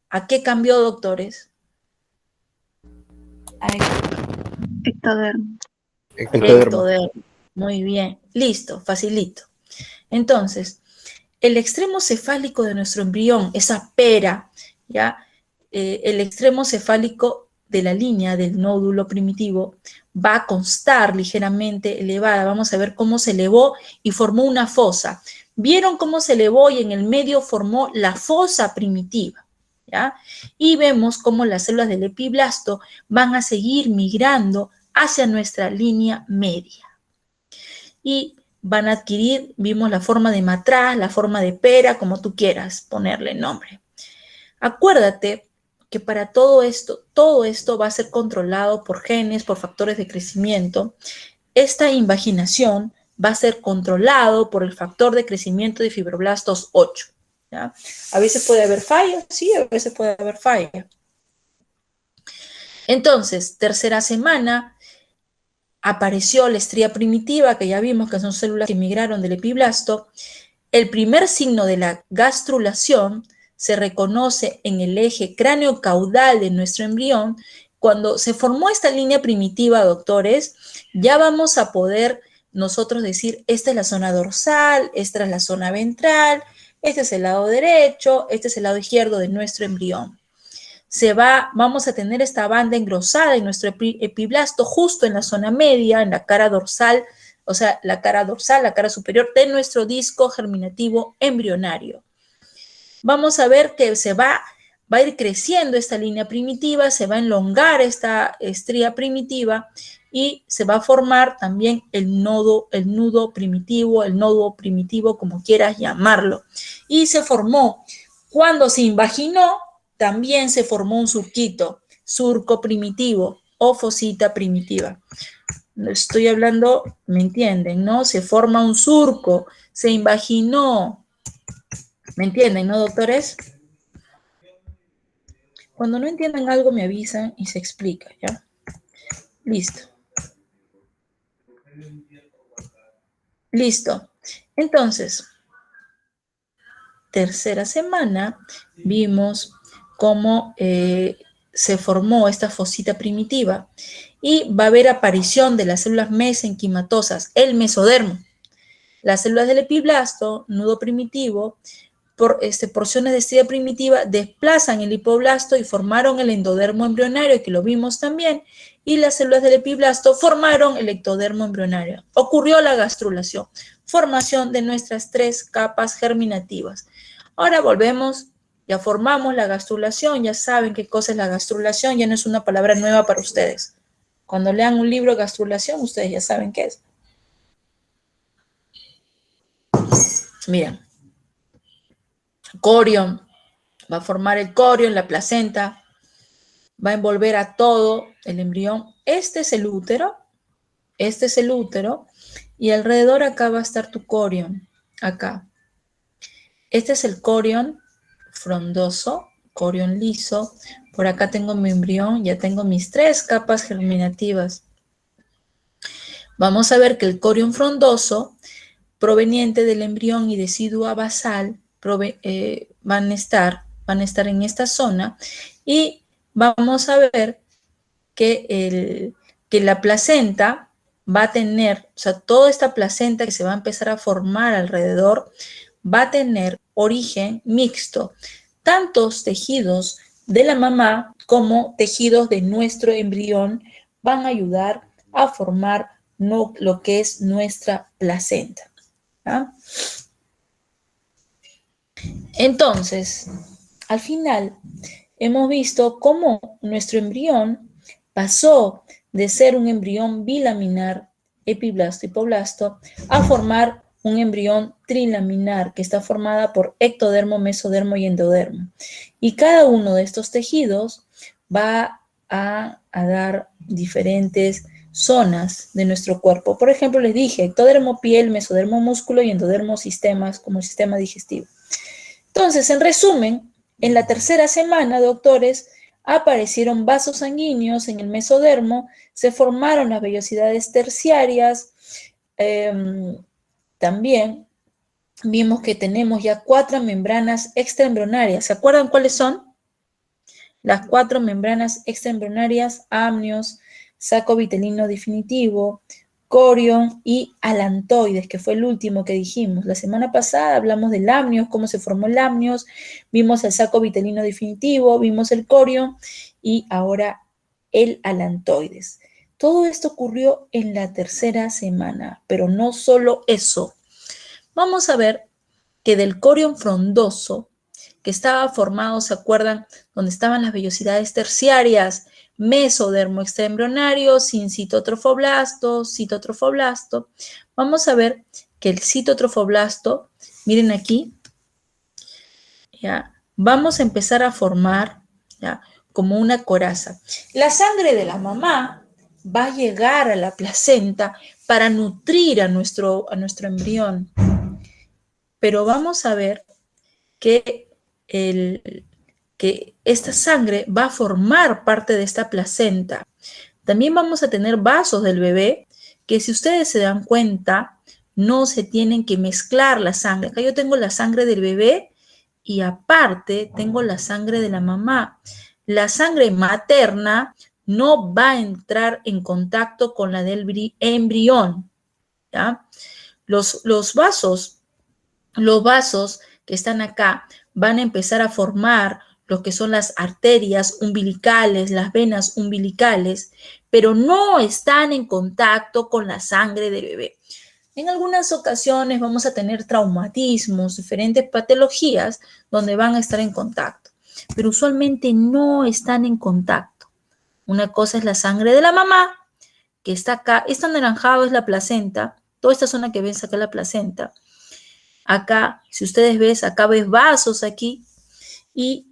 ¿a qué cambió, doctores? Ectodermo. Ectodermo. Muy bien, listo, facilito. Entonces, el extremo cefálico de nuestro embrión, esa pera, ¿ya? El extremo cefálico de la línea del nódulo primitivo va a constar ligeramente elevada. Vamos a ver cómo se elevó y formó una fosa. ¿Vieron cómo se elevó y en el medio formó la fosa primitiva? ¿Ya? Y vemos cómo las células del epiblasto van a seguir migrando hacia nuestra línea media. Y van a adquirir, vimos la forma de matraz, la forma de pera, como tú quieras ponerle nombre. Acuérdate que para todo esto va a ser controlado por genes, por factores de crecimiento. Esta invaginación va a ser controlado por el factor de crecimiento de fibroblastos 8. ¿Ya? A veces puede haber falla, sí, a veces puede haber falla. Entonces, tercera semana, apareció la estría primitiva, que ya vimos que son células que migraron del epiblasto. El primer signo de la gastrulación se reconoce en el eje cráneo-caudal de nuestro embrión. Cuando se formó esta línea primitiva, doctores, ya vamos a poder nosotros decir, esta es la zona dorsal, esta es la zona ventral, este es el lado derecho, este es el lado izquierdo de nuestro embrión. Vamos a tener esta banda engrosada en nuestro epiblasto justo en la zona media, en la cara dorsal, o sea, la cara dorsal, la cara superior de nuestro disco germinativo embrionario. Vamos a ver que va a ir creciendo esta línea primitiva, se va a elongar esta estría primitiva y se va a formar también el nudo primitivo, como quieras llamarlo. Y se formó, cuando se invaginó, también se formó un surco primitivo o fosita primitiva. Estoy hablando, ¿me entienden, no? Se forma un surco, se invaginó. ¿Me entienden, no, doctores? Cuando no entiendan algo me avisan y se explica, ¿ya? Listo. Listo. Entonces, tercera semana, vimos cómo se formó esta fosita primitiva y va a haber aparición de las células mesenquimatosas, el mesodermo. Las células del epiblasto, nudo primitivo, porciones de estrella primitiva desplazan el hipoblasto y formaron el endodermo embrionario, que lo vimos también, y las células del epiblasto formaron el ectodermo embrionario. Ocurrió la gastrulación, formación de nuestras 3 capas germinativas. Ahora volvemos, ya formamos la gastrulación, ya saben qué cosa es la gastrulación, ya no es una palabra nueva para ustedes. Cuando lean un libro de gastrulación, ustedes ya saben qué es. Miren, corión, va a formar el corión, la placenta, va a envolver a todo el embrión. Este es el útero, y alrededor acá va a estar tu corión, acá. Este es el corión frondoso, corión liso. Por acá tengo mi embrión, ya tengo mis 3 capas germinativas. Vamos a ver que el corión frondoso, proveniente del embrión y decidua basal, van a estar en esta zona, y vamos a ver que la placenta va a tener, o sea, toda esta placenta que se va a empezar a formar alrededor va a tener origen mixto, tantos tejidos de la mamá como tejidos de nuestro embrión van a ayudar a formar lo que es nuestra placenta. ¿Ah? Entonces, al final, hemos visto cómo nuestro embrión pasó de ser un embrión bilaminar, epiblasto, hipoblasto, a formar un embrión trilaminar que está formada por ectodermo, mesodermo y endodermo. Y cada uno de estos tejidos va a dar diferentes zonas de nuestro cuerpo. Por ejemplo, les dije, ectodermo piel, mesodermo músculo y endodermo sistemas, como el sistema digestivo. Entonces, en resumen, en la tercera semana, doctores, aparecieron vasos sanguíneos en el mesodermo, se formaron las vellosidades terciarias, también vimos que tenemos ya 4 membranas extraembrionarias. ¿Se acuerdan cuáles son? Las 4 membranas extraembrionarias: amnios, saco vitelino definitivo, corión y alantoides, que fue el último que dijimos. La semana pasada hablamos del amnios, cómo se formó el amnios, vimos el saco vitelino definitivo, vimos el corión y ahora el alantoides. Todo esto ocurrió en la tercera semana, pero no solo eso. Vamos a ver que del corión frondoso, que estaba formado, ¿se acuerdan? Donde estaban las vellosidades terciarias, mesodermo extraembrionario, sin citotrofoblasto, citotrofoblasto. Vamos a ver que el citotrofoblasto, miren aquí, ya, vamos a empezar a formar, ya, como una coraza. La sangre de la mamá va a llegar a la placenta para nutrir a nuestro embrión. Pero vamos a ver que esta sangre va a formar parte de esta placenta. También vamos a tener vasos del bebé que, si ustedes se dan cuenta, no se tienen que mezclar la sangre. Acá yo tengo la sangre del bebé y aparte tengo la sangre de la mamá. La sangre materna no va a entrar en contacto con la del embrión, ¿ya? Los vasos que están acá van a empezar a formar lo que son las arterias umbilicales, las venas umbilicales, pero no están en contacto con la sangre del bebé. En algunas ocasiones vamos a tener traumatismos, diferentes patologías donde van a estar en contacto, pero usualmente no están en contacto. Una cosa es la sangre de la mamá, que está acá. Esto anaranjado es la placenta. Toda esta zona que ven acá es la placenta. Acá, si ustedes ven, acá ves vasos aquí, y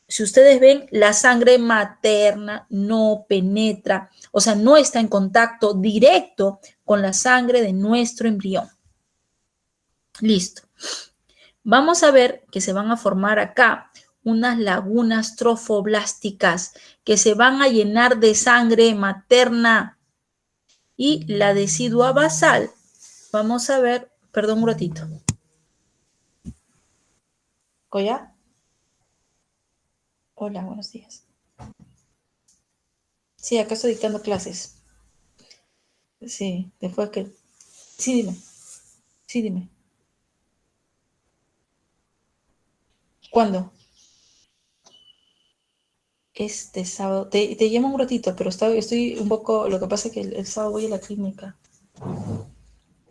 si ustedes ven, la sangre materna no penetra, o sea, no está en contacto directo con la sangre de nuestro embrión. Listo. Vamos a ver que se van a formar acá unas lagunas trofoblásticas que se van a llenar de sangre materna, y la decidua basal, vamos a ver, perdón un ratito. ¿Coya? Hola, buenos días. Sí, acá estoy dictando clases. Sí, después que... Sí, dime. Sí, dime. ¿Cuándo? Este sábado. Te llamo un ratito, pero estoy un poco... Lo que pasa es que el sábado voy a la clínica.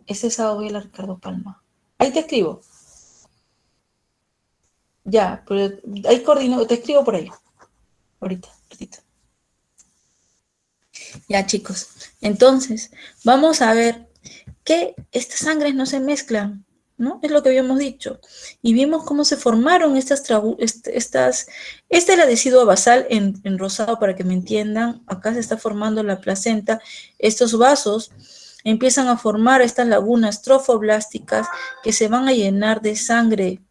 Este sábado voy a la Ricardo Palma. Ahí te escribo. Ya, pero ahí coordino, te escribo por ahí. Ahorita, ratito. Ya, chicos. Entonces, vamos a ver que estas sangres no se mezclan, ¿no? Es lo que habíamos dicho. Y vimos cómo se formaron este es la decidua basal en rosado para que me entiendan. Acá se está formando la placenta. Estos vasos empiezan a formar estas lagunas trofoblásticas que se van a llenar de sangre.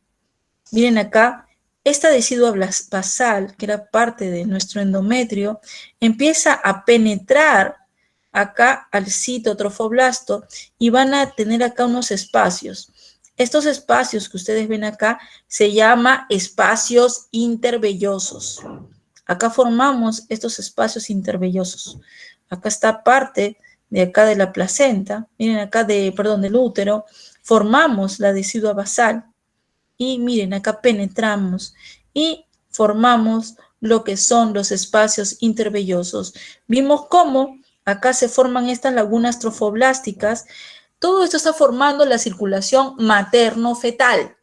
Miren acá, esta decidua basal, que era parte de nuestro endometrio, empieza a penetrar acá al citotrofoblasto y van a tener acá unos espacios. Estos espacios que ustedes ven acá se llama espacios intervellosos. Acá formamos estos espacios intervellosos. Acá está parte de acá de la placenta, miren acá del útero, formamos la decidua basal. Y miren, acá penetramos y formamos lo que son los espacios intervellosos. Vimos cómo acá se forman estas lagunas trofoblásticas. Todo esto está formando la circulación materno-fetal.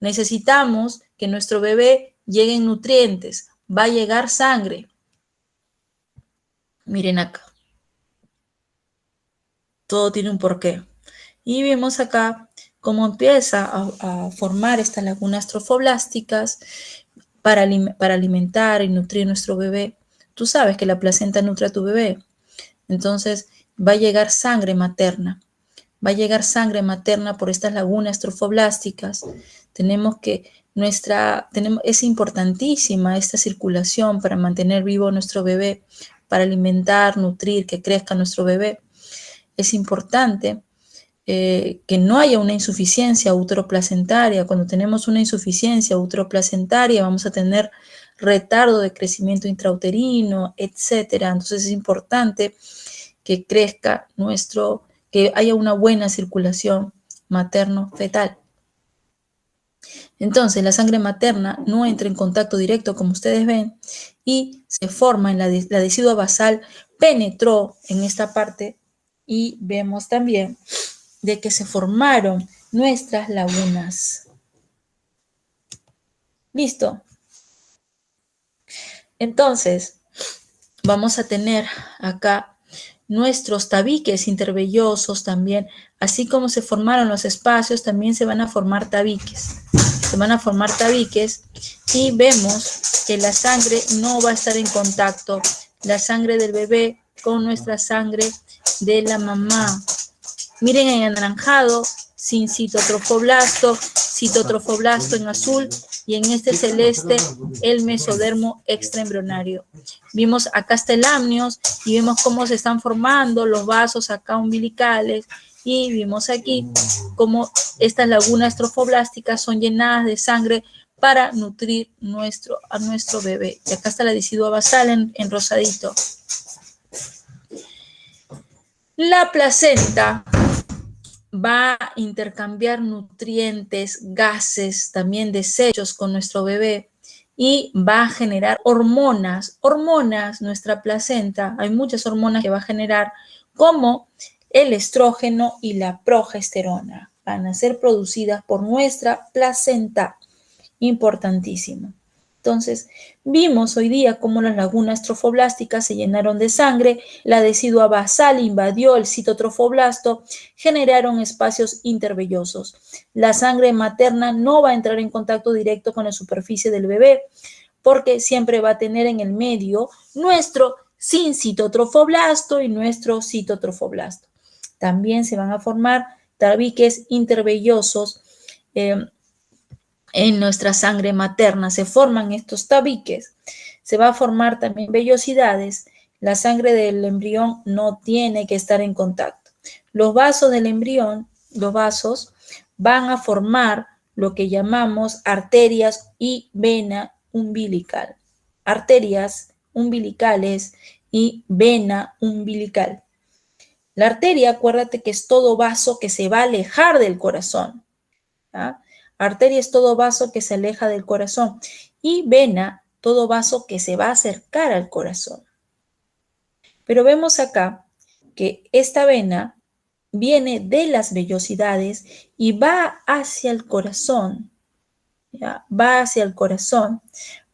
Necesitamos que nuestro bebé lleguen nutrientes. Va a llegar sangre. Miren acá. Todo tiene un porqué. Y vemos acá cómo empieza a formar estas lagunas trofoblásticas para alimentar y nutrir a nuestro bebé. Tú sabes que la placenta nutre a tu bebé. Entonces va a llegar sangre materna. Va a llegar sangre materna por estas lagunas trofoblásticas. Es importantísima esta circulación para mantener vivo a nuestro bebé, para alimentar, nutrir, que crezca nuestro bebé. Es importante que no haya una insuficiencia uteroplacentaria. Cuando tenemos una insuficiencia uteroplacentaria vamos a tener retardo de crecimiento intrauterino, etcétera. Entonces es importante que crezca que haya una buena circulación materno-fetal. Entonces la sangre materna no entra en contacto directo, como ustedes ven, y se forma en la decidua basal, penetró en esta parte y vemos también de que se formaron nuestras lagunas. ¿Listo? Entonces, vamos a tener acá nuestros tabiques intervellosos también, así como se formaron los espacios, también se van a formar tabiques. Se van a formar tabiques y vemos que la sangre no va a estar en contacto, la sangre del bebé con nuestra sangre de la mamá. Miren en anaranjado, sin citotrofoblasto en azul y en este celeste el mesodermo extraembrionario. Vimos acá está el amnios y vemos cómo se están formando los vasos acá umbilicales y vimos aquí cómo estas lagunas trofoblásticas son llenadas de sangre para nutrir a nuestro bebé. Y acá está la decidua basal en rosadito. La placenta va a intercambiar nutrientes, gases, también desechos con nuestro bebé y va a generar hormonas. Nuestra placenta, hay muchas hormonas que va a generar, como el estrógeno y la progesterona. Van a ser producidas por nuestra placenta. Importantísimo. Entonces, vimos hoy día cómo las lagunas trofoblásticas se llenaron de sangre, la decidua basal invadió el citotrofoblasto, generaron espacios intervellosos. La sangre materna no va a entrar en contacto directo con la superficie del bebé, porque siempre va a tener en el medio nuestro sincitotrofoblasto y nuestro citotrofoblasto. También se van a formar tabiques intervellosos en nuestra sangre materna. Se forman estos tabiques. Se va a formar también vellosidades. La sangre del embrión no tiene que estar en contacto. Los vasos del embrión, los vasos, van a formar lo que llamamos arterias y vena umbilical. Arterias umbilicales y vena umbilical. La arteria, acuérdate que es todo vaso que se va a alejar del corazón. ¿Ah? Arteria es todo vaso que se aleja del corazón y vena, todo vaso que se va a acercar al corazón. Pero vemos acá que esta vena viene de las vellosidades y va hacia el corazón. ¿Ya? Va hacia el corazón,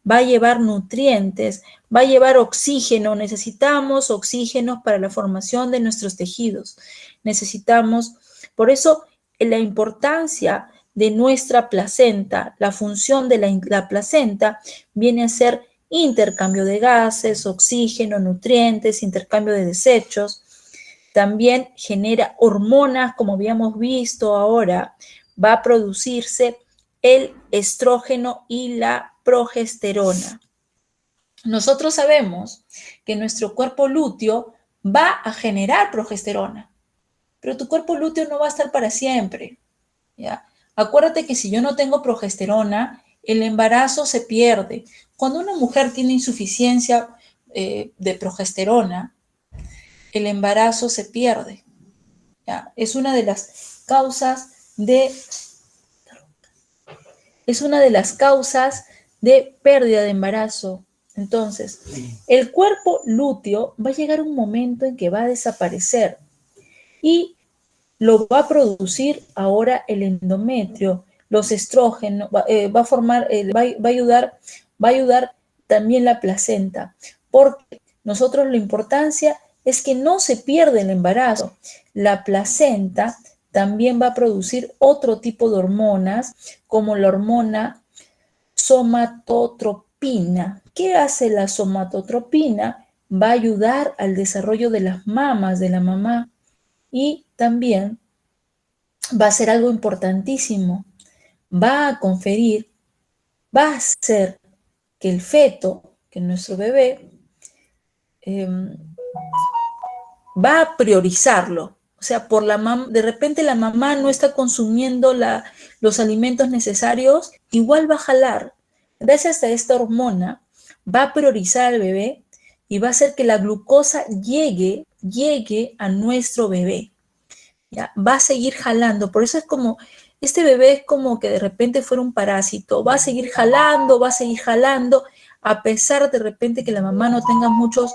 va a llevar nutrientes, va a llevar oxígeno. Necesitamos oxígeno para la formación de nuestros tejidos. Necesitamos, por eso la importancia de nuestra placenta, la función de la placenta viene a ser intercambio de gases, oxígeno, nutrientes, intercambio de desechos. También genera hormonas, como habíamos visto ahora, va a producirse el estrógeno y la progesterona. Nosotros sabemos que nuestro cuerpo lúteo va a generar progesterona, pero tu cuerpo lúteo no va a estar para siempre, ¿ya? Acuérdate que si yo no tengo progesterona, el embarazo se pierde. Cuando una mujer tiene insuficiencia de progesterona, el embarazo se pierde, ¿ya? Es una de las causas de pérdida de embarazo. Entonces, el cuerpo lúteo va a llegar un momento en que va a desaparecer y lo va a producir ahora el endometrio, los estrógenos, va a ayudar también la placenta, porque nosotros la importancia es que no se pierda el embarazo. La placenta también va a producir otro tipo de hormonas, como la hormona somatotropina. ¿Qué hace la somatotropina? Va a ayudar al desarrollo de las mamas de la mamá y también va a ser algo importantísimo. Va a hacer que el feto, que nuestro bebé, va a priorizarlo. O sea, de repente la mamá no está consumiendo los alimentos necesarios, igual va a jalar. Gracias a esta hormona, va a priorizar al bebé y va a hacer que la glucosa llegue a nuestro bebé. ¿Ya? Va a seguir jalando. Por eso es como, este bebé es como que de repente fuera un parásito. Va a seguir jalando, a pesar de repente que la mamá no tenga muchos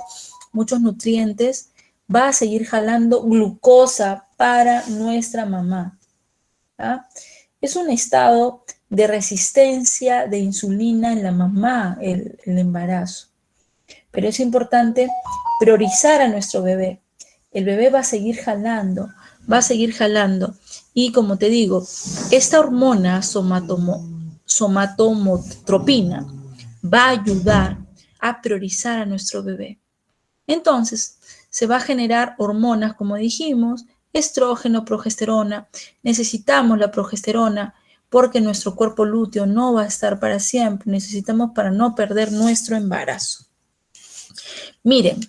nutrientes, va a seguir jalando glucosa para nuestra mamá. ¿Ah? Es un estado de resistencia de insulina en la mamá, el embarazo. Pero es importante priorizar a nuestro bebé. El bebé va a seguir jalando. Y como te digo, esta hormona somatotropina va a ayudar a priorizar a nuestro bebé. Entonces, se va a generar hormonas, como dijimos, estrógeno, progesterona. Necesitamos la progesterona porque nuestro cuerpo lúteo no va a estar para siempre. Necesitamos para no perder nuestro embarazo. Miren,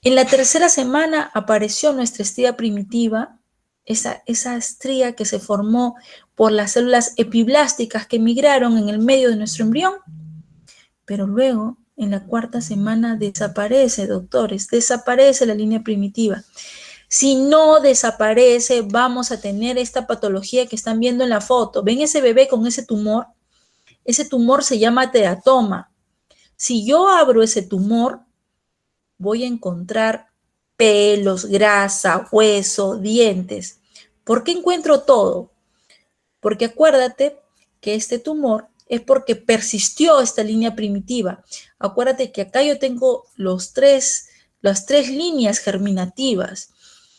en la tercera semana apareció nuestra estría primitiva, esa estría que se formó por las células epiblásticas que migraron en el medio de nuestro embrión. Pero luego, en la cuarta semana, desaparece, doctores, desaparece la línea primitiva. Si no desaparece, vamos a tener esta patología que están viendo en la foto. ¿Ven ese bebé con ese tumor? Ese tumor se llama teratoma. Si yo abro ese tumor, voy a encontrar pelos, grasa, hueso, dientes. ¿Por qué encuentro todo? Porque acuérdate que este tumor es porque persistió esta línea primitiva. Acuérdate que acá yo tengo las tres líneas germinativas,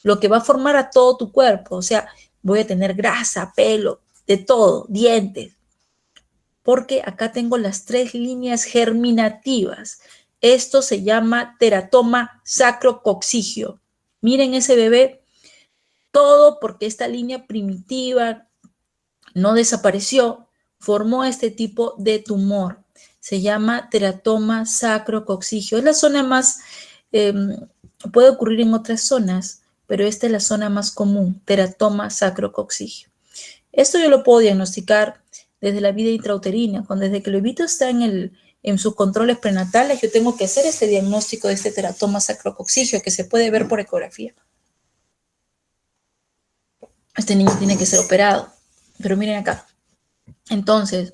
lo que va a formar a todo tu cuerpo. O sea, voy a tener grasa, pelo, de todo, dientes. Porque acá tengo las 3 líneas germinativas. Esto se llama teratoma sacrococcigio. Miren ese bebé, todo porque esta línea primitiva no desapareció, formó este tipo de tumor. Se llama teratoma sacrococcigio. Es la zona más, puede ocurrir en otras zonas, pero esta es la zona más común, teratoma sacrococcigio. Esto yo lo puedo diagnosticar desde la vida intrauterina, desde que el bebito está en en sus controles prenatales, yo tengo que hacer este diagnóstico de este teratoma sacrococcigio que se puede ver por ecografía. Este niño tiene que ser operado. Pero miren acá. Entonces,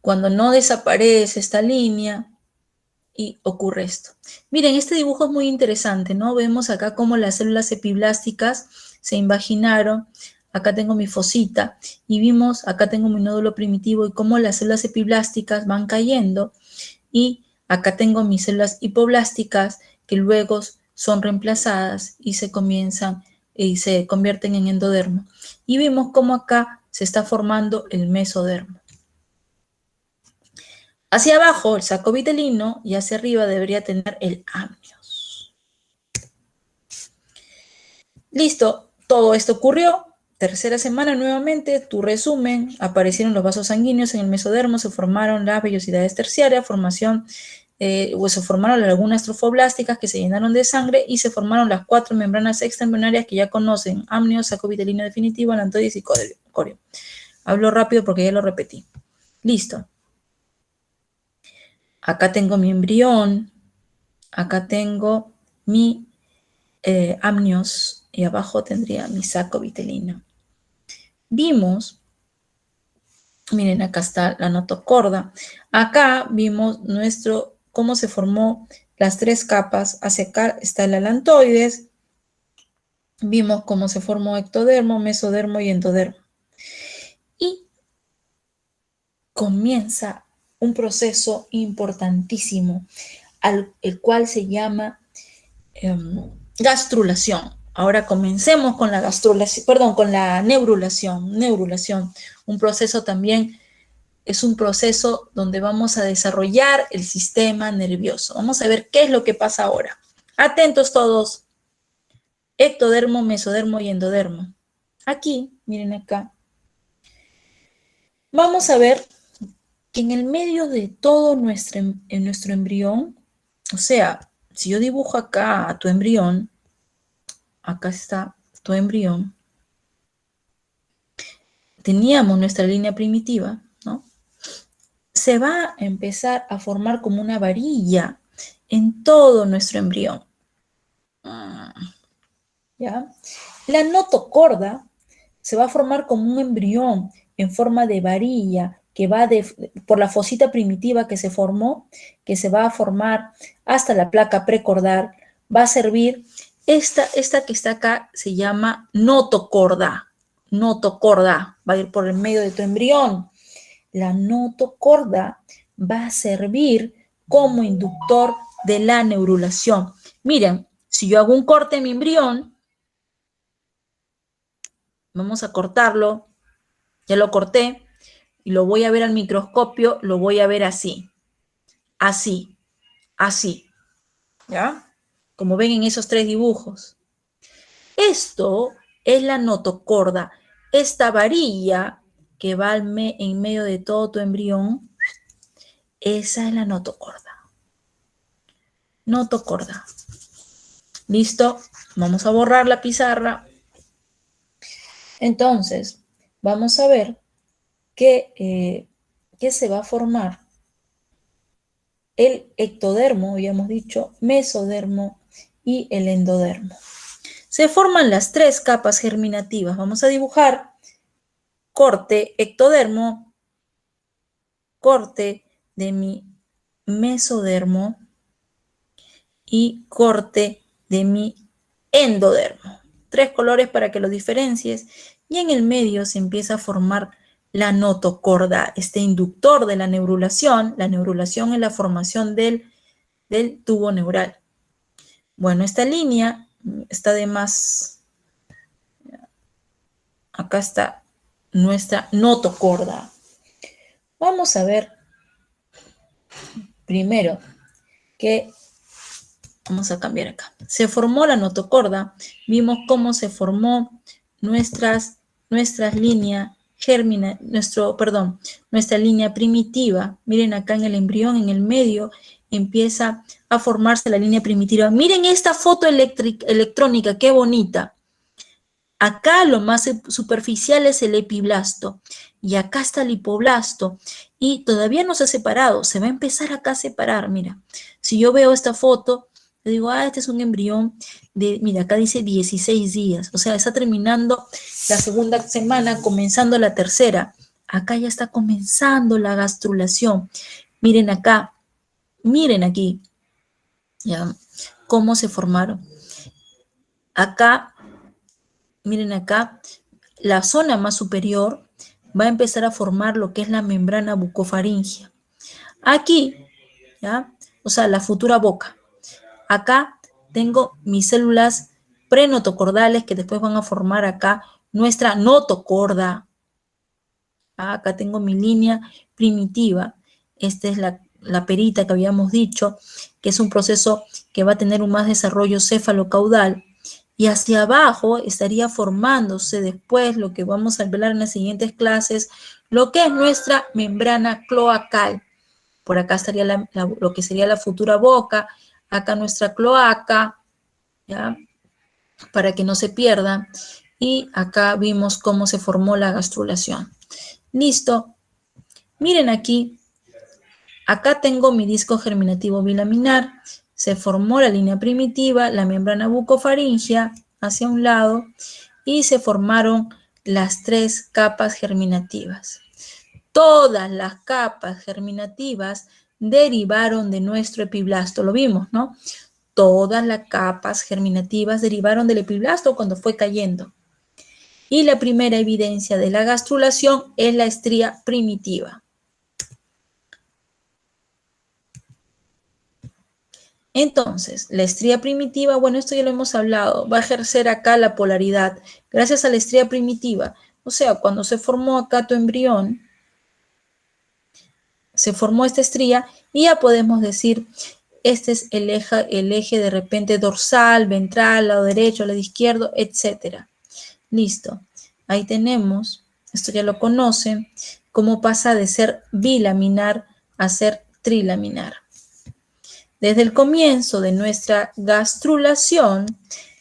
cuando no desaparece esta línea y ocurre esto. Miren, este dibujo es muy interesante, ¿no? Vemos acá cómo las células epiblásticas se invaginaron. Acá tengo mi fosita y vimos, acá tengo mi nódulo primitivo y cómo las células epiblásticas van cayendo. Y acá tengo mis células hipoblásticas que luego son reemplazadas y se convierten en endodermo. Y vimos cómo acá se está formando el mesodermo. Hacia abajo el saco vitelino y hacia arriba debería tener el amnios. Listo, todo esto ocurrió. Tercera semana nuevamente, tu resumen, aparecieron los vasos sanguíneos en el mesodermo, se formaron las vellosidades terciarias, se formaron las lagunas trofoblásticas que se llenaron de sangre y se formaron las 4 membranas extraembrionarias que ya conocen, amnio, saco vitelino definitivo, alantoides y corio. Hablo rápido porque ya lo repetí. Listo. Acá tengo mi embrión, acá tengo mi amnios y abajo tendría mi saco vitelino. Vimos, miren, acá está la notocorda. Acá vimos cómo se formó las 3 capas. Hacia acá está el alantoides. Vimos cómo se formó ectodermo, mesodermo y endodermo. Y comienza un proceso importantísimo, el cual se llama gastrulación. Ahora comencemos con la con la neurulación. Un proceso también, es un proceso donde vamos a desarrollar el sistema nervioso. Vamos a ver qué es lo que pasa ahora. Atentos todos. Ectodermo, mesodermo y endodermo. Aquí, miren acá. Vamos a ver que en el medio de todo nuestro embrión, o sea, si yo dibujo acá a tu embrión, acá está tu embrión, teníamos nuestra línea primitiva, ¿no? Se va a empezar a formar como una varilla en todo nuestro embrión. ¿Ya? La notocorda se va a formar como un embrión en forma de varilla que va por la fosita primitiva que se formó, que se va a formar hasta la placa precordal, va a servir, esta que está acá se llama notocorda, va a ir por el medio de tu embrión. La notocorda va a servir como inductor de la neurulación. Miren, si yo hago un corte en mi embrión, vamos a cortarlo, ya lo corté, y lo voy a ver al microscopio, lo voy a ver así, ¿ya? Como ven en esos 3 dibujos. Esto es la notocorda, esta varilla que va en medio de todo tu embrión, esa es la notocorda. Notocorda. ¿Listo? Vamos a borrar la pizarra. Entonces, vamos a ver que se va a formar el ectodermo, habíamos dicho, mesodermo y el endodermo. Se forman las 3 capas germinativas. Vamos a dibujar corte ectodermo, corte de mi mesodermo y corte de mi endodermo. 3 colores para que lo diferencies. Y en el medio se empieza a formar la notocorda, este inductor de la neurulación. La neurulación es la formación del tubo neural. Bueno, esta línea está de más. Acá está nuestra notocorda. Vamos a ver primero que vamos a cambiar acá. Se formó la notocorda. Vimos cómo se formó nuestra línea nuestra línea primitiva. Miren acá en el embrión, en el medio, empieza a formarse la línea primitiva. Miren esta foto electrónica, qué bonita. Acá lo más superficial es el epiblasto y acá está el hipoblasto y todavía no se ha separado, se va a empezar acá a separar, mira. Si yo veo esta foto, le digo, este es un embrión de, mira, acá dice 16 días, o sea, está terminando la segunda semana, comenzando la tercera. Acá ya está comenzando la gastrulación. Miren acá, miren aquí, ya, cómo se formaron. Acá, miren acá, la zona más superior va a empezar a formar lo que es la membrana bucofaringea. Aquí, ¿ya? O sea, la futura boca. Acá tengo mis células prenotocordales que después van a formar acá nuestra notocorda. Acá tengo mi línea primitiva. Esta es la perita que habíamos dicho, que es un proceso que va a tener un más desarrollo cefalocaudal. Y hacia abajo estaría formándose después, lo que vamos a hablar en las siguientes clases, lo que es nuestra membrana cloacal. Por acá estaría lo que sería la futura boca, acá nuestra cloaca, ¿ya? Para que no se pierda. Y acá vimos cómo se formó la gastrulación. Listo. Miren aquí. Acá tengo mi disco germinativo bilaminar. Se formó la línea primitiva, la membrana bucofaringea hacia un lado y se formaron las 3 capas germinativas. Todas las capas germinativas derivaron de nuestro epiblasto, lo vimos, ¿no? Todas las capas germinativas derivaron del epiblasto cuando fue cayendo. Y la primera evidencia de la gastrulación es la estría primitiva. Entonces, la estría primitiva, bueno, esto ya lo hemos hablado, va a ejercer acá la polaridad, gracias a la estría primitiva. O sea, cuando se formó acá tu embrión, se formó esta estría y ya podemos decir, este es el eje de repente dorsal, ventral, lado derecho, lado izquierdo, etc. Listo. Ahí tenemos, esto ya lo conocen, cómo pasa de ser bilaminar a ser trilaminar. Desde el comienzo de nuestra gastrulación,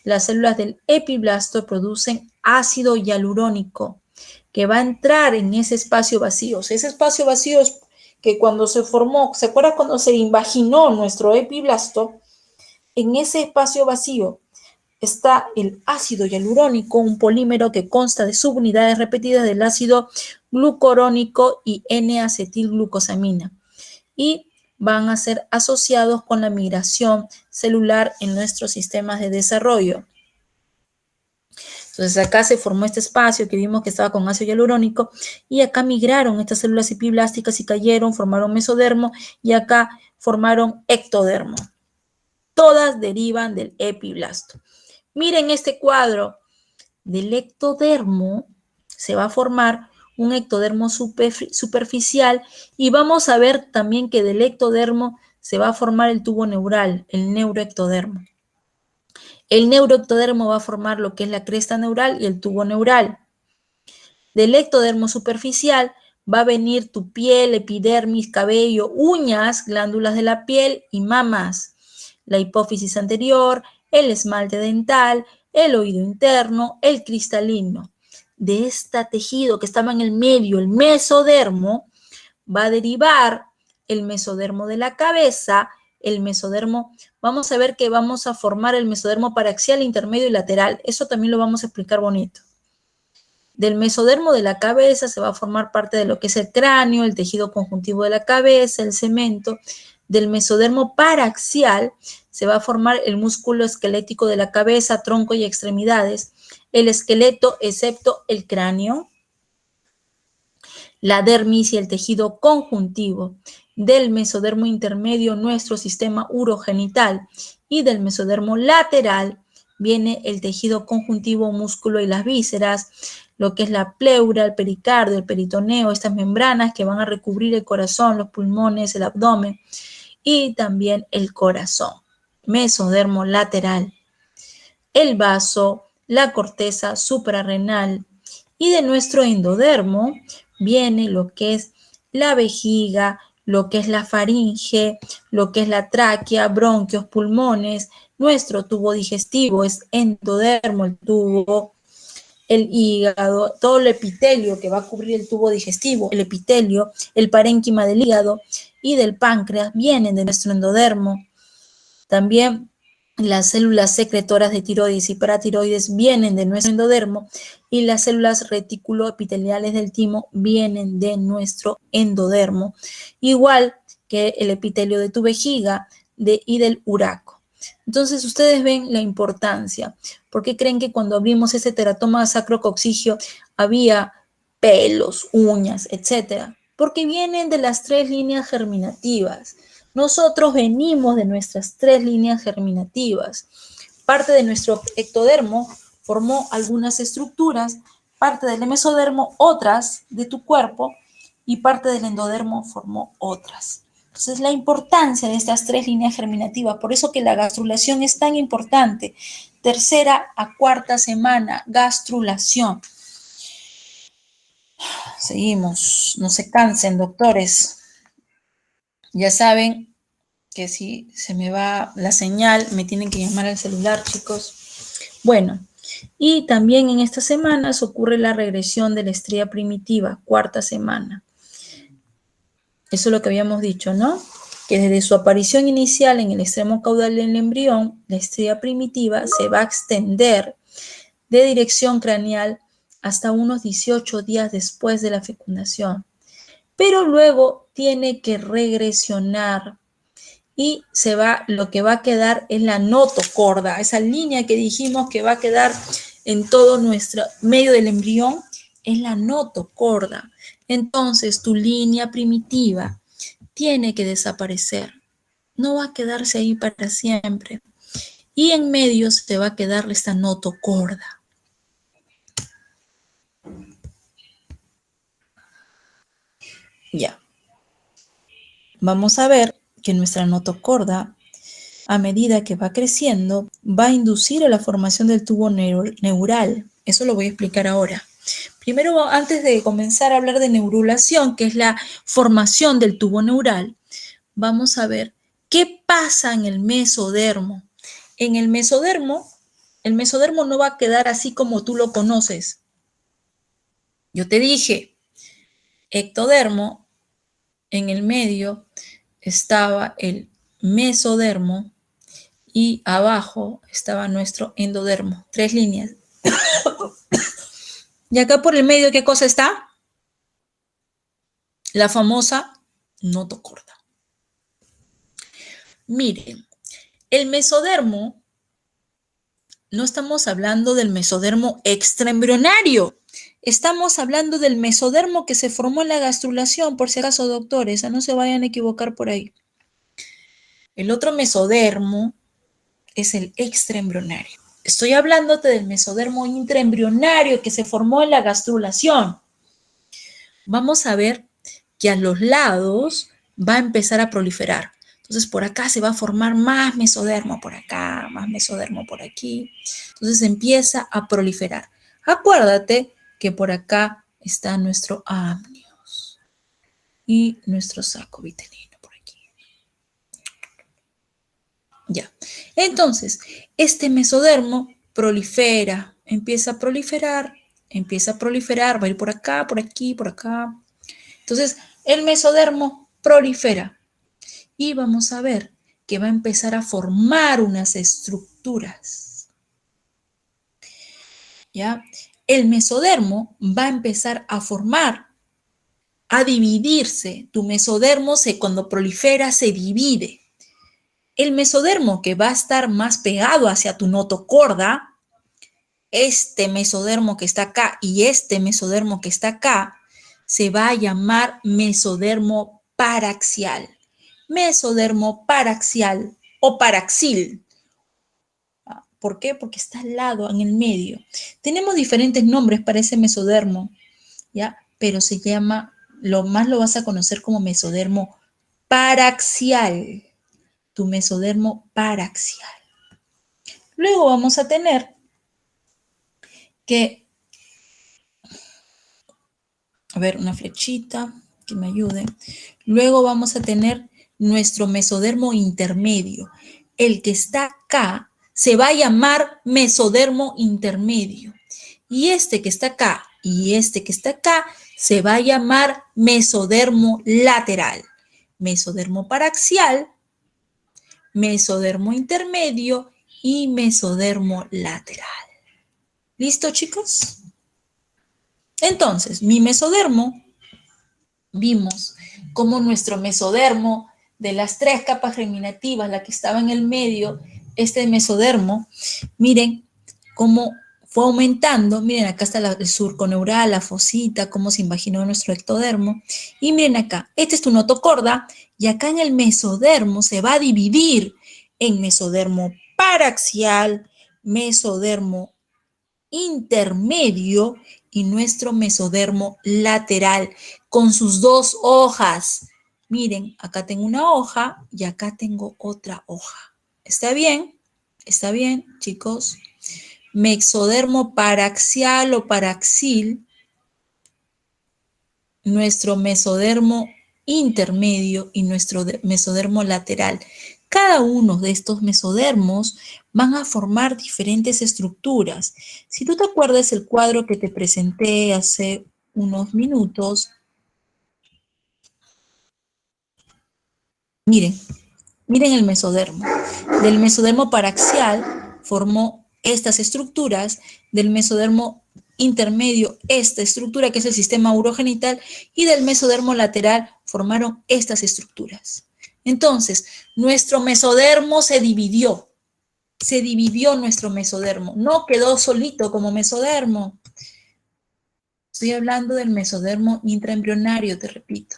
las células del epiblasto producen ácido hialurónico que va a entrar en ese espacio vacío. O sea, ese espacio vacío es que cuando se formó, ¿se acuerdan cuando se invaginó nuestro epiblasto? En ese espacio vacío está el ácido hialurónico, un polímero que consta de subunidades repetidas del ácido glucurónico y N-acetilglucosamina. Y van a ser asociados con la migración celular en nuestros sistemas de desarrollo. Entonces acá se formó este espacio que vimos que estaba con ácido hialurónico y acá migraron estas células epiblásticas y cayeron, formaron mesodermo y acá formaron ectodermo. Todas derivan del epiblasto. Miren este cuadro. Del ectodermo se va a formar un ectodermo superficial y vamos a ver también que del ectodermo se va a formar el tubo neural, el neuroectodermo. El neuroectodermo va a formar lo que es la cresta neural y el tubo neural. Del ectodermo superficial va a venir tu piel, epidermis, cabello, uñas, glándulas de la piel y mamas. La hipófisis anterior, el esmalte dental, el oído interno, el cristalino. De este tejido que estaba en el medio, el mesodermo, va a derivar el mesodermo de la cabeza, el mesodermo, vamos a ver que vamos a formar el mesodermo paraxial, intermedio y lateral. Eso también lo vamos a explicar bonito. Del mesodermo de la cabeza se va a formar parte de lo que es el cráneo, el tejido conjuntivo de la cabeza, el cemento. Del mesodermo paraxial se va a formar el músculo esquelético de la cabeza, tronco y extremidades, el esqueleto excepto el cráneo, la dermis y el tejido conjuntivo. Del mesodermo intermedio nuestro sistema urogenital y del mesodermo lateral viene el tejido conjuntivo, músculo y las vísceras, lo que es la pleura, el pericardio, el peritoneo, estas membranas que van a recubrir el corazón, los pulmones, el abdomen y también el corazón. Mesodermo lateral, el vaso, la corteza suprarrenal y de nuestro endodermo viene lo que es la vejiga, lo que es la faringe, lo que es la tráquea, bronquios, pulmones. Nuestro tubo digestivo es endodermo, el tubo el hígado, todo el epitelio que va a cubrir el tubo digestivo, el epitelio, el parénquima del hígado y del páncreas vienen de nuestro endodermo. También las células secretoras de tiroides y paratiroides vienen de nuestro endodermo y las células reticuloepiteliales del timo vienen de nuestro endodermo, igual que el epitelio de tu vejiga y del uraco. Entonces, ustedes ven la importancia. ¿Por qué creen que cuando abrimos ese teratoma sacrococcigio había pelos, uñas, etcétera? Porque vienen de las 3 líneas germinativas. Nosotros venimos de nuestras 3 líneas germinativas. Parte de nuestro ectodermo formó algunas estructuras, parte del mesodermo otras de tu cuerpo y parte del endodermo formó otras. Entonces, la importancia de estas 3 líneas germinativas, por eso que la gastrulación es tan importante. 3ª a 4ª semana, gastrulación. Seguimos, no se cansen, doctores. Ya saben que si se me va la señal, me tienen que llamar al celular, chicos. Bueno, y también en estas semanas ocurre la regresión de la estría primitiva, 4ª semana. Eso es lo que habíamos dicho, ¿no? Que desde su aparición inicial en el extremo caudal del embrión, la estría primitiva se va a extender de dirección craneal hasta unos 18 días después de la fecundación. Pero luego tiene que regresionar y lo que va a quedar es la notocorda, esa línea que dijimos que va a quedar en todo nuestro medio del embrión, es la notocorda. Entonces, tu línea primitiva tiene que desaparecer. No va a quedarse ahí para siempre. Y en medio se va a quedar esta notocorda. Ya. Vamos a ver que nuestra notocorda, a medida que va creciendo, va a inducir a la formación del tubo neural. Eso lo voy a explicar ahora. Primero, antes de comenzar a hablar de neurulación, que es la formación del tubo neural, vamos a ver qué pasa en el mesodermo. En el mesodermo no va a quedar así como tú lo conoces. Yo te dije, ectodermo, en el medio estaba el mesodermo y abajo estaba nuestro endodermo. 3 líneas. Y acá por el medio, ¿qué cosa está? La famosa notocorda. Miren, el mesodermo, no estamos hablando del mesodermo extraembrionario. Estamos hablando del mesodermo que se formó en la gastrulación, por si acaso, doctores, no se vayan a equivocar por ahí. El otro mesodermo es el extraembrionario. Estoy hablándote del mesodermo intraembrionario que se formó en la gastrulación. Vamos a ver que a los lados va a empezar a proliferar. Entonces, por acá se va a formar más mesodermo por acá, más mesodermo por aquí. Entonces, empieza a proliferar. Acuérdate que por acá está nuestro amnios y nuestro saco vitelino por aquí. Ya. Entonces, este mesodermo prolifera, empieza a proliferar, va a ir por acá, por aquí, por acá. Entonces, el mesodermo prolifera y vamos a ver que va a empezar a formar unas estructuras. ¿Ya? El mesodermo va a empezar a formar, a dividirse. Tu mesodermo, cuando prolifera, se divide. El mesodermo que va a estar más pegado hacia tu notocorda, este mesodermo que está acá y este mesodermo que está acá, se va a llamar mesodermo paraxial. Mesodermo paraxial o paraxil. ¿Por qué? Porque está al lado, en el medio. Tenemos diferentes nombres para ese mesodermo, ¿ya? Pero se llama, lo vas a conocer como mesodermo paraxial. Tu mesodermo paraxial. Luego vamos a tener que, a ver, una flechita que me ayude. Luego vamos a tener nuestro mesodermo intermedio. El que está acá se va a llamar mesodermo intermedio. Y este que está acá y este que está acá se va a llamar mesodermo lateral. Mesodermo paraxial, mesodermo intermedio y mesodermo lateral. ¿Listo, chicos? Entonces, mi mesodermo, vimos cómo nuestro mesodermo de las 3 capas germinativas, la que estaba en el medio, este mesodermo, miren cómo fue aumentando. Miren, acá está el surco neural, la fosita, cómo se imaginó nuestro ectodermo. Y miren acá, este es tu notocorda, y acá en el mesodermo se va a dividir en mesodermo paraxial, mesodermo intermedio y nuestro mesodermo lateral con sus 2 hojas. Miren, acá tengo una hoja y acá tengo otra hoja. ¿Está bien? ¿Está bien, chicos? Mesodermo paraxial o paraxil, nuestro mesodermo intermedio y nuestro mesodermo lateral. Cada uno de estos mesodermos van a formar diferentes estructuras. Si tú te acuerdas el cuadro que te presenté hace unos minutos, miren el mesodermo. Del mesodermo paraxial formó estas estructuras, del mesodermo intermedio esta estructura que es el sistema urogenital y del mesodermo lateral formaron estas estructuras. Entonces, nuestro mesodermo se dividió nuestro mesodermo, no quedó solito como mesodermo. Estoy hablando del mesodermo intraembrionario, te repito.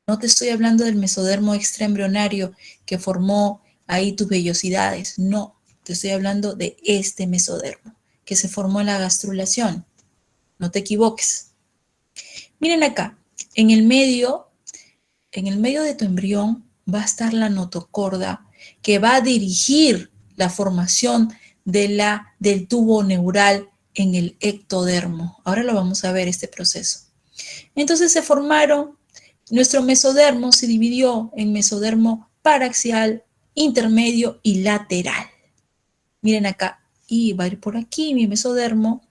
No te estoy hablando del mesodermo extraembrionario que formó ahí tus vellosidades. No, te estoy hablando de este mesodermo que se formó en la gastrulación. No te equivoques. Miren acá, en el medio de tu embrión va a estar la notocorda que va a dirigir la formación del tubo neural en el ectodermo. Ahora lo vamos a ver este proceso. Entonces se formaron. Nuestro mesodermo se dividió en mesodermo paraxial, intermedio y lateral. Miren acá, y va a ir por aquí mi mesodermo,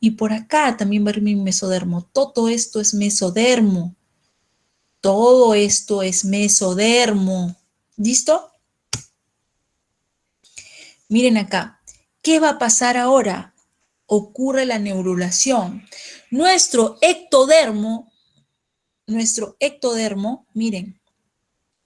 y por acá también va a ir mi mesodermo. Todo esto es mesodermo. Todo esto es mesodermo. ¿Listo? Miren acá, ¿qué va a pasar ahora? Ocurre la neurulación. Nuestro ectodermo, miren,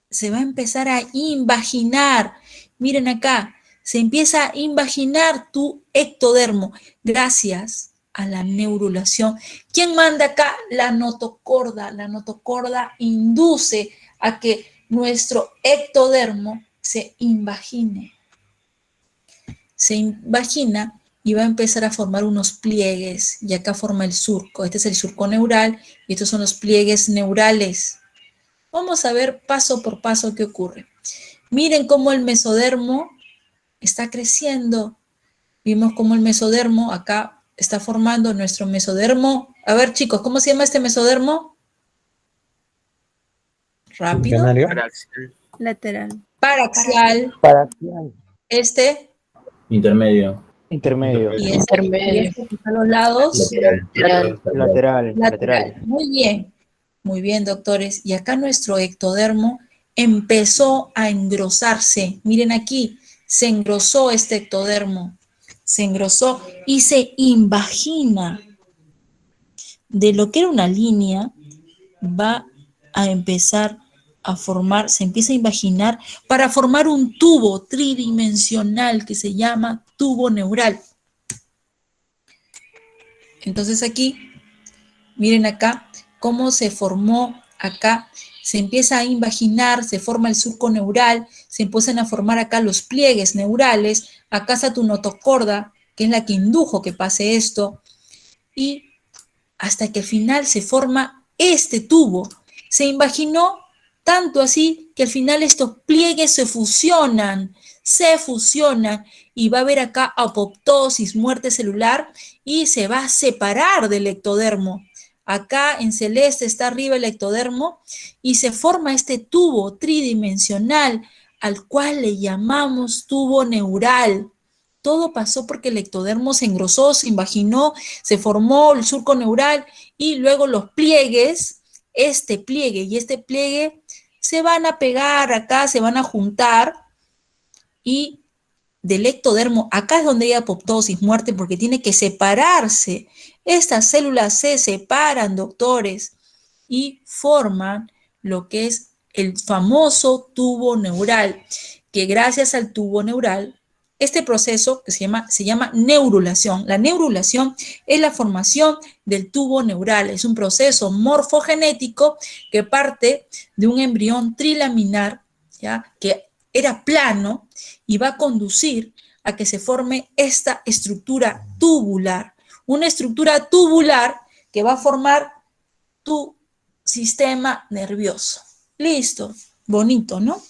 se va a empezar a invaginar. Miren acá, se empieza a invaginar tu ectodermo gracias a la neurulación. ¿Quién manda acá? La notocorda. La notocorda induce a que nuestro ectodermo se invagine. Se invagina y va a empezar a formar unos pliegues, y acá forma el surco. Este es el surco neural y estos son los pliegues neurales. Vamos a ver paso por paso qué ocurre. Miren cómo el mesodermo está creciendo. Vimos cómo el mesodermo acá está formando nuestro mesodermo. A ver, chicos, ¿cómo se llama este mesodermo? Rápido. Lateral. Paraxial. Este. Intermedio. Y este que está a los lados. Lateral. Muy bien, doctores. Y acá nuestro ectodermo empezó a engrosarse. Miren aquí, se engrosó este ectodermo. Se engrosó y se invagina. De lo que era una línea, va a empezar a formar, se empieza a imaginar para formar un tubo tridimensional que se llama tubo neural. Entonces aquí, miren acá cómo se formó acá, se empieza a invaginar, se forma el surco neural, se empiezan a formar acá los pliegues neurales, acá está tu notocorda, que es la que indujo que pase esto, y hasta que al final se forma este tubo. Se imaginó tanto así que al final estos pliegues se fusionan y va a haber acá apoptosis, muerte celular, y se va a separar del ectodermo. Acá en celeste está arriba el ectodermo y se forma este tubo tridimensional al cual le llamamos tubo neural. Todo pasó porque el ectodermo se engrosó, se invaginó, se formó el surco neural y luego los pliegues, este pliegue y este pliegue se van a pegar acá, se van a juntar y del ectodermo, acá es donde hay apoptosis, muerte, porque tiene que separarse. Estas células se separan, doctores, y forman lo que es el famoso tubo neural, que gracias al tubo neural, este proceso que se llama neurulación. La neurulación es la formación del tubo neural, es un proceso morfogenético que parte de un embrión trilaminar, ¿ya? Que era plano y va a conducir a que se forme esta estructura tubular, una estructura tubular que va a formar tu sistema nervioso. Listo, bonito, ¿no?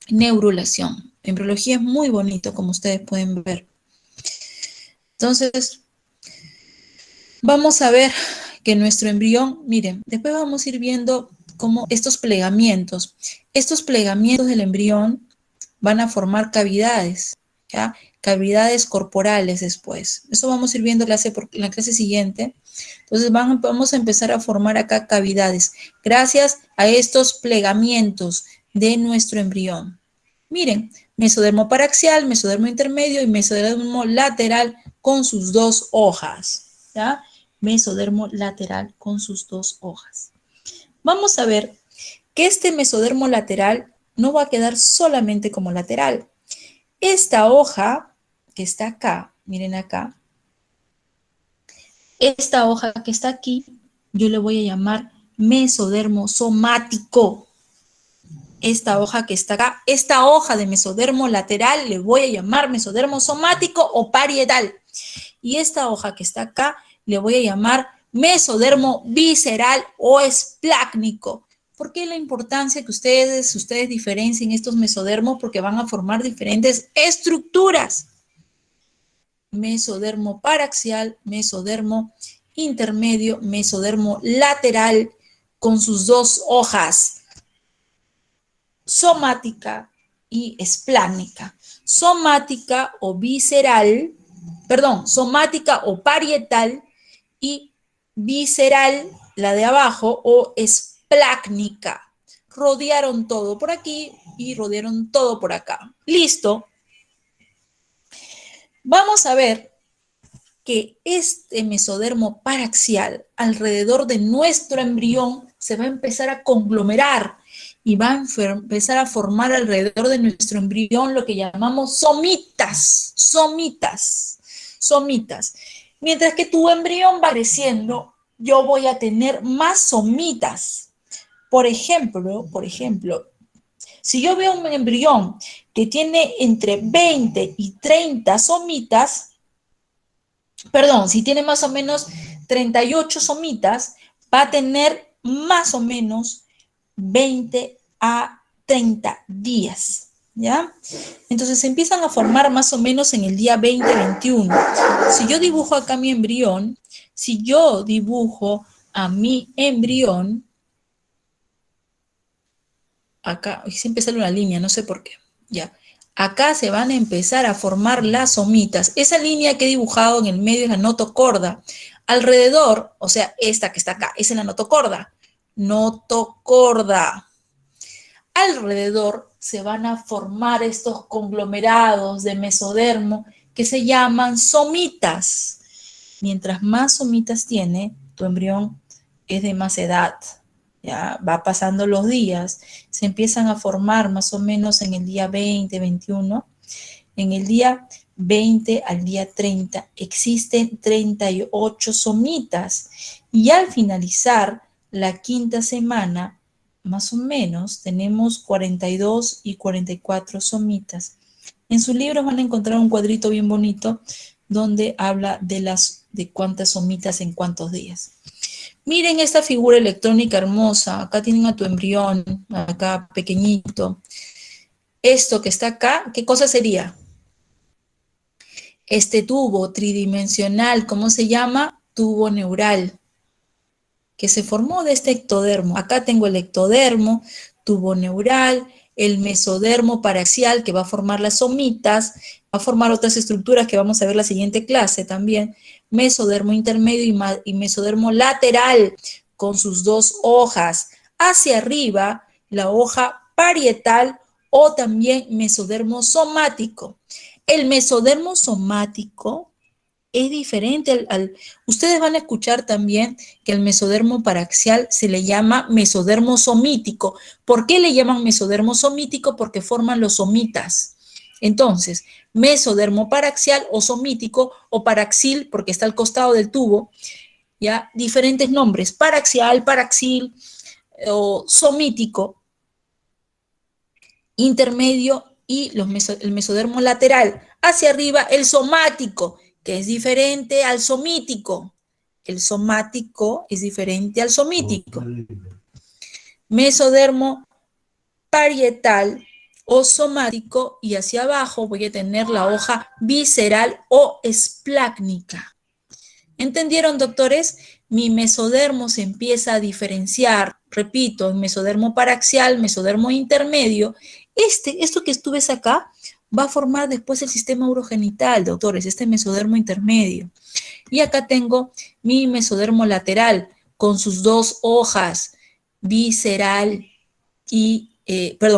Neurulación. En embriología es muy bonito, como ustedes pueden ver. Entonces, vamos a ver que nuestro embrión, miren, después vamos a ir viendo cómo estos plegamientos del embrión van a formar cavidades, ¿ya? Cavidades corporales después. Eso vamos a ir viendo en la clase siguiente. Entonces vamos a empezar a formar acá cavidades gracias a estos plegamientos de nuestro embrión. Miren, mesodermo paraxial, mesodermo intermedio y mesodermo lateral con sus dos hojas, ¿ya? Mesodermo lateral con sus dos hojas. Vamos a ver que este mesodermo lateral no va a quedar solamente como lateral. Esta hoja que está acá, miren acá, esta hoja que está aquí, yo le voy a llamar mesodermo somático. Esta hoja que está acá, esta hoja de mesodermo lateral, le voy a llamar mesodermo somático o parietal. Y esta hoja que está acá, le voy a llamar mesodermo visceral o esplácnico. ¿Por qué la importancia que ustedes diferencien estos mesodermos? Porque van a formar diferentes estructuras. Mesodermo paraxial, mesodermo intermedio, mesodermo lateral con sus dos hojas, somática y esplánica. Somática o visceral, perdón, somática o parietal y visceral, la de abajo, o esplácnica. Rodearon todo por aquí y rodearon todo por acá. Listo. Vamos a ver que este mesodermo paraxial alrededor de nuestro embrión se va a empezar a conglomerar y va a empezar a formar alrededor de nuestro embrión lo que llamamos somitas, somitas, somitas. Mientras que tu embrión va creciendo, yo voy a tener más somitas. Por ejemplo, si yo veo un embrión que tiene entre 20 y 30 somitas, perdón, si tiene más o menos 38 somitas, va a tener más o menos 20 a 30 días, ¿ya? Entonces se empiezan a formar más o menos en el día 20-21. Si yo dibujo acá mi embrión, si yo dibujo a mi embrión, acá, siempre sale una línea, no sé por qué, ya. Acá se van a empezar a formar las somitas. Esa línea que he dibujado en el medio es la notocorda. Alrededor, o sea, esta que está acá, esa es la notocorda. Notocorda. Alrededor se van a formar estos conglomerados de mesodermo que se llaman somitas. Mientras más somitas tiene, tu embrión es de más edad. Ya va pasando los días, se empiezan a formar más o menos en el día 20, 21. En el día 20 al día 30 existen 38 somitas y al finalizar la quinta semana, más o menos, tenemos 42 y 44 somitas. En sus libros van a encontrar un cuadrito bien bonito donde habla de cuántas somitas en cuántos días. Miren esta figura electrónica hermosa. Acá tienen a tu embrión, acá pequeñito. Esto que está acá, ¿qué cosa sería? Este tubo tridimensional, ¿cómo se llama? Tubo neural, que se formó de este ectodermo. Acá tengo el ectodermo, tubo neural, el mesodermo paraxial que va a formar las somitas, va a formar otras estructuras que vamos a ver la siguiente clase también, mesodermo intermedio y mesodermo lateral con sus dos hojas. Hacia arriba, la hoja parietal o también mesodermo somático. El mesodermo somático es diferente ustedes van a escuchar también que el mesodermo paraxial se le llama mesodermo somítico. ¿Por qué le llaman mesodermo somítico? Porque forman los somitas. Entonces, mesodermo paraxial o somítico o paraxil, porque está al costado del tubo, ya, diferentes nombres, paraxial, paraxil o somítico, intermedio y el mesodermo lateral. Hacia arriba, el somático, que es diferente al somítico. El somático es diferente al somítico. Mesodermo parietal o somático, y hacia abajo voy a tener la hoja visceral o esplácnica. ¿Entendieron, doctores? Mi mesodermo se empieza a diferenciar, repito, en mesodermo paraxial, mesodermo intermedio. Esto que estuve acá va a formar después el sistema urogenital, doctores, este mesodermo intermedio. Y acá tengo mi mesodermo lateral con sus dos hojas, visceral y,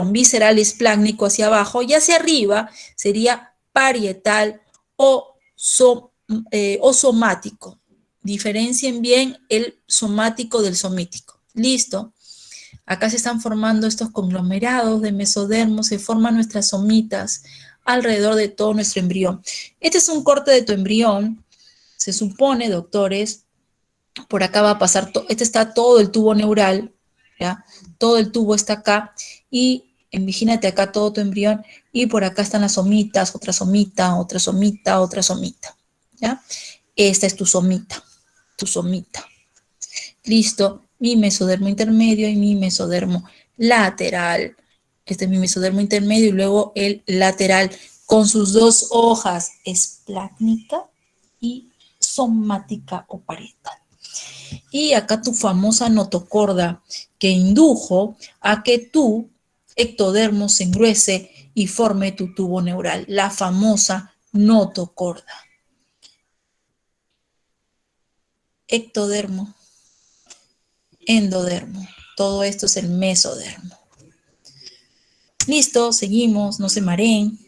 visceral esplácnico hacia abajo, y hacia arriba sería parietal o somático. Diferencien bien el somático del somítico. ¿Listo? Acá se están formando estos conglomerados de mesodermos, se forman nuestras somitas alrededor de todo nuestro embrión. Este es un corte de tu embrión. Se supone, doctores, por acá va a pasar, está todo el tubo neural, ¿ya? Todo el tubo está acá, y imagínate acá todo tu embrión, y por acá están las somitas, otra somita, otra somita, otra somita, ¿ya? Esta es tu somita. Listo, mi mesodermo intermedio y mi mesodermo lateral. Este es mi mesodermo intermedio y luego el lateral con sus dos hojas, esplácnica y somática o parietal. Y acá tu famosa notocorda que indujo a que tu ectodermo se engruese y forme tu tubo neural, la famosa notocorda. Ectodermo, endodermo, todo esto es el mesodermo. Listo, seguimos, no se mareen.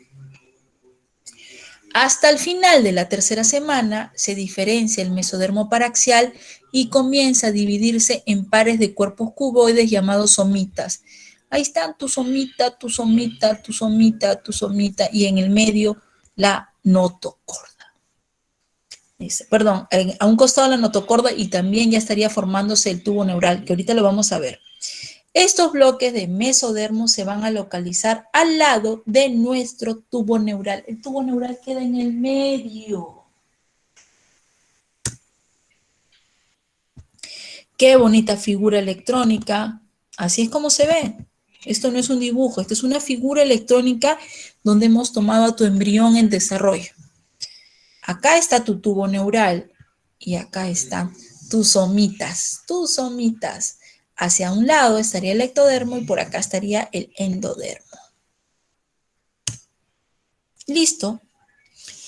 Hasta el final de la tercera semana se diferencia el mesodermo paraxial y comienza a dividirse en pares de cuerpos cuboides llamados somitas. Ahí están tu somita, tu somita, tu somita, tu somita, y en el medio la notocorda. Perdón, a un costado la notocorda, y también ya estaría formándose el tubo neural, que ahorita lo vamos a ver. Estos bloques de mesodermo se van a localizar al lado de nuestro tubo neural. El tubo neural queda en el medio. Qué bonita figura electrónica. Así es como se ve. Esto no es un dibujo, esto es una figura electrónica donde hemos tomado a tu embrión en desarrollo. Acá está tu tubo neural y acá están tus somitas, Hacia un lado estaría el ectodermo y por acá estaría el endodermo. Listo.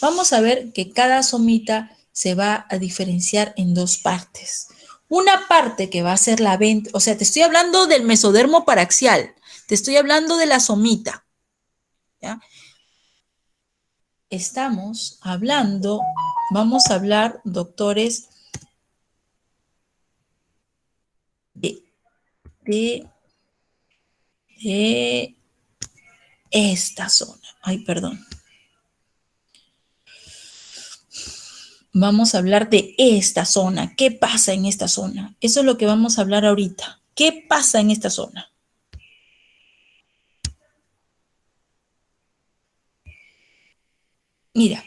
Vamos a ver que cada somita se va a diferenciar en dos partes. Una parte que va a ser la ventral, o sea, te estoy hablando del mesodermo paraxial, te estoy hablando de la somita, ¿ya? Vamos a hablar, doctores, de esta zona. Ay, perdón. Vamos a hablar de esta zona. ¿Qué pasa en esta zona? Eso es lo que vamos a hablar ahorita. ¿Qué pasa en esta zona? Mira,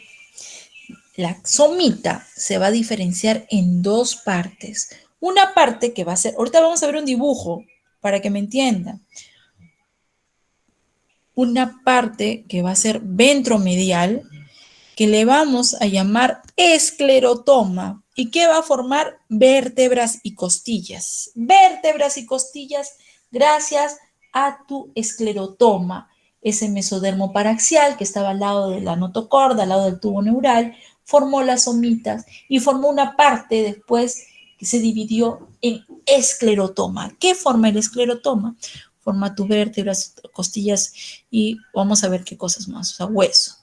la somita se va a diferenciar en dos partes. Una parte que va a ser, ahorita vamos a ver un dibujo para que me entiendan. Una parte que va a ser ventromedial, que le vamos a llamar esclerotoma, y que va a formar vértebras y costillas. Vértebras y costillas gracias a tu esclerotoma. Ese mesodermo paraxial que estaba al lado de la notocorda, al lado del tubo neural, formó las somitas y formó una parte después que se dividió en esclerotoma. ¿Qué forma el esclerotoma? Forma tus vértebras, costillas y vamos a ver qué cosas más, o sea, hueso.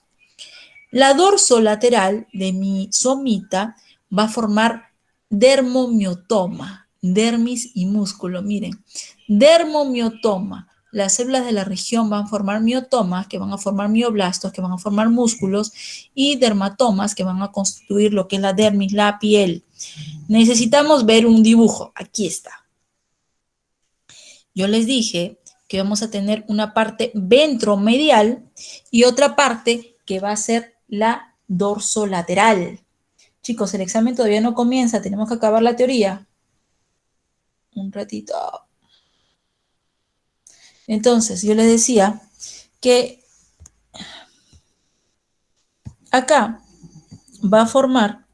La dorsolateral de mi somita va a formar dermomiotoma, dermis y músculo. Miren, dermomiotoma. Las células de la región van a formar miotomas, que van a formar mioblastos, que van a formar músculos, y dermatomas, que van a constituir lo que es la dermis, la piel. Necesitamos ver un dibujo. Aquí está. Yo les dije que vamos a tener una parte ventromedial y otra parte que va a ser la dorsolateral. Chicos, el examen todavía no comienza, tenemos que acabar la teoría. Un ratito. Entonces, yo les decía que acá va a formar,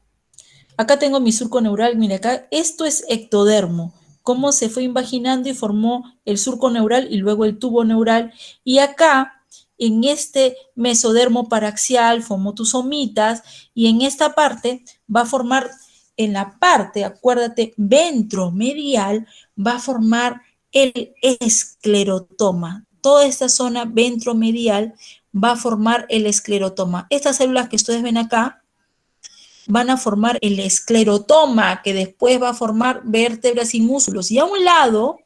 acá tengo mi surco neural, mire acá, esto es ectodermo, cómo se fue invaginando y formó el surco neural y luego el tubo neural, y acá en este mesodermo paraxial formó tus somitas y en esta parte va a formar, en la parte, acuérdate, ventromedial, va a formar el esclerotoma. Toda esta zona ventromedial va a formar el esclerotoma. Estas células que ustedes ven acá van a formar el esclerotoma, que después va a formar vértebras y músculos. Y a un lado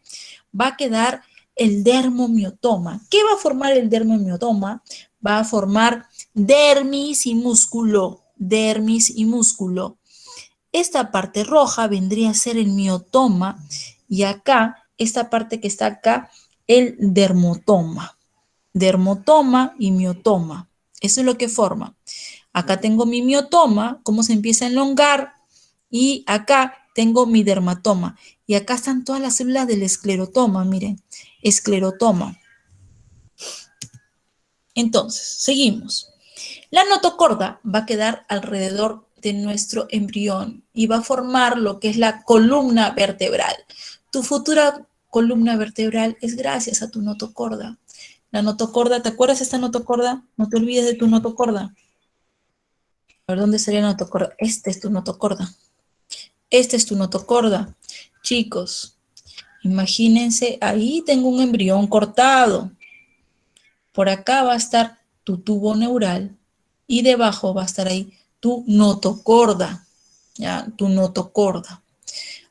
va a quedar el dermomiotoma. ¿Qué va a formar el dermomiotoma? Va a formar dermis y músculo, dermis y músculo. Esta parte roja vendría a ser el miotoma y acá, esta parte que está acá, el dermotoma. Dermotoma y miotoma. Eso es lo que forma. Acá tengo mi miotoma, cómo se empieza a elongar, y acá tengo mi dermatoma. Y acá están todas las células del esclerotoma, miren, esclerotoma. Entonces, seguimos. La notocorda va a quedar alrededor de nuestro embrión y va a formar lo que es la columna vertebral. Tu futura columna vertebral es gracias a tu notocorda. La notocorda, ¿te acuerdas de esta notocorda? No te olvides de tu notocorda. A ver, ¿dónde sería la notocorda? Esta es tu notocorda. Esta es tu notocorda. Chicos, imagínense, ahí tengo un embrión cortado. Por acá va a estar tu tubo neural y debajo va a estar ahí tu notocorda, ¿ya? Tu notocorda.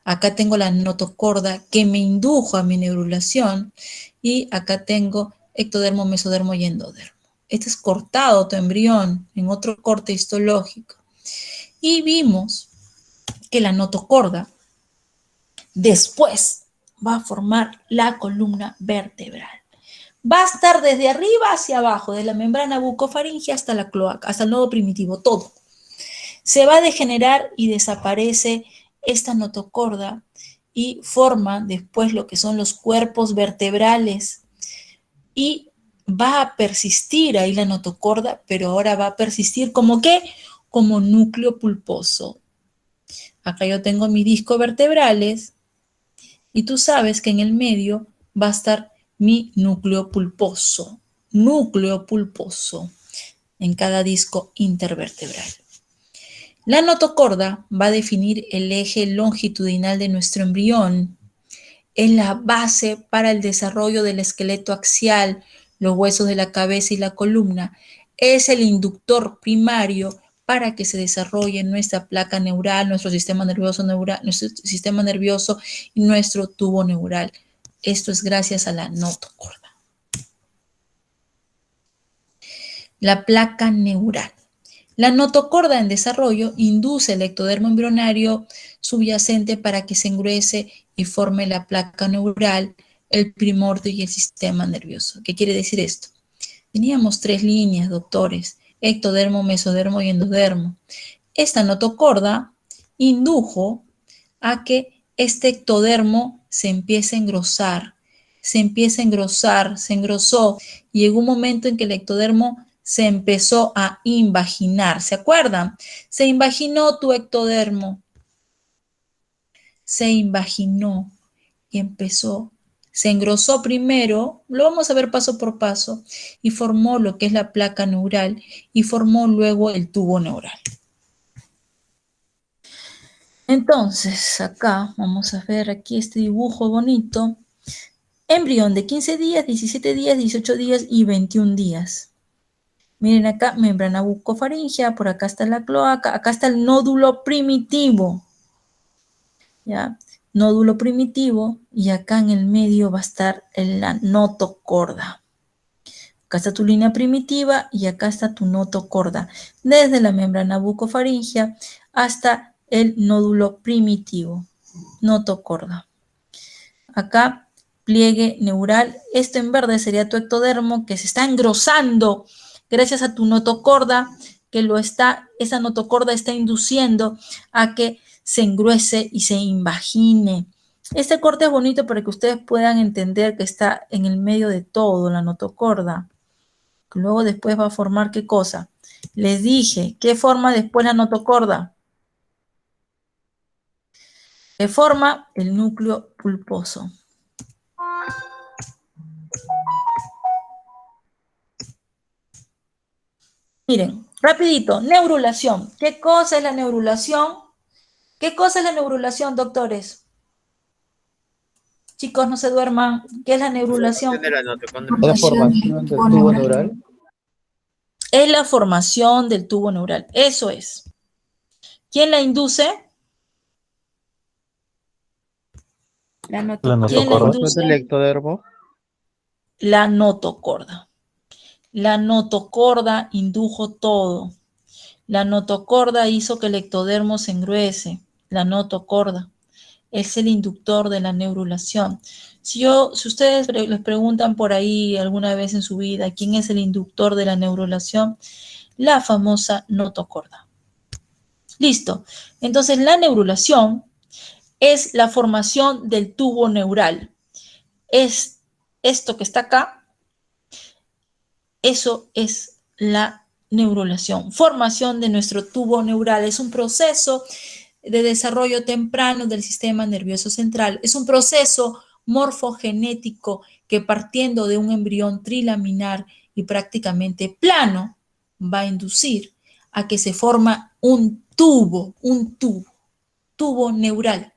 Acá tengo la notocorda que me indujo a mi neurulación y acá tengo ectodermo, mesodermo y endodermo. Este es cortado tu embrión en otro corte histológico. Y vimos que la notocorda después va a formar la columna vertebral. Va a estar desde arriba hacia abajo, de la membrana bucofaringea hasta la cloaca, hasta el nodo primitivo, todo. Se va a degenerar y desaparece esta notocorda y forma después lo que son los cuerpos vertebrales y va a persistir ahí la notocorda, pero ahora va a persistir como ¿qué? Como núcleo pulposo. Acá yo tengo mis discos vertebrales y tú sabes que en el medio va a estar mi núcleo pulposo en cada disco intervertebral. La notocorda va a definir el eje longitudinal de nuestro embrión. Es la base para el desarrollo del esqueleto axial, los huesos de la cabeza y la columna. Es el inductor primario para que se desarrolle nuestra placa neural, nuestro sistema nervioso y nuestro tubo neural. Esto es gracias a la notocorda. La placa neural. La notocorda en desarrollo induce el ectodermo embrionario subyacente para que se engruese y forme la placa neural, el primordio y el sistema nervioso. ¿Qué quiere decir esto? Teníamos 3 líneas, doctores: ectodermo, mesodermo y endodermo. Esta notocorda indujo a que este ectodermo se empiece a engrosar, se engrosó, y llegó un momento en que el ectodermo se empezó a invaginar. ¿Se acuerdan? Se invaginó tu ectodermo. Se invaginó y se engrosó primero, lo vamos a ver paso por paso, y formó lo que es la placa neural y formó luego el tubo neural. Entonces, acá vamos a ver aquí este dibujo bonito. Embrión de 15 días, 17 días, 18 días y 21 días. Miren acá, membrana bucofaringea, por acá está la cloaca, acá está el nódulo primitivo. ¿Ya? Nódulo primitivo, y acá en el medio va a estar la notocorda. Acá está tu línea primitiva y acá está tu notocorda, desde la membrana bucofaringea hasta el nódulo primitivo, notocorda. Acá, pliegue neural, esto en verde sería tu ectodermo que se está engrosando gracias a tu notocorda, que esa notocorda está induciendo a que se engruese y se invagine. Este corte es bonito para que ustedes puedan entender que está en el medio de todo, la notocorda. Luego después va a formar ¿qué cosa? Les dije, ¿qué forma después la notocorda? Que forma el núcleo pulposo. Miren, rapidito, neurulación. ¿Qué cosa es la neurulación? ¿Qué cosa es la neurulación, doctores? Chicos, no se duerman. ¿Qué es la neurulación? La formación del tubo neural. Es la formación del tubo neural. Eso es. ¿Quién la induce? La ¿Quién la notocorda. induce? El ectodermo. La notocorda. La notocorda indujo todo. La notocorda hizo que el ectodermo se engruese. La notocorda es el inductor de la neurulación. Si ustedes les preguntan por ahí alguna vez en su vida quién es el inductor de la neurulación, la famosa notocorda. Listo. Entonces, la neurulación es la formación del tubo neural. Es esto que está acá. Eso es la neurulación. Formación de nuestro tubo neural. Es un proceso de desarrollo temprano del sistema nervioso central. Es un proceso morfogenético que, partiendo de un embrión trilaminar y prácticamente plano, va a inducir a que se forma un tubo neural,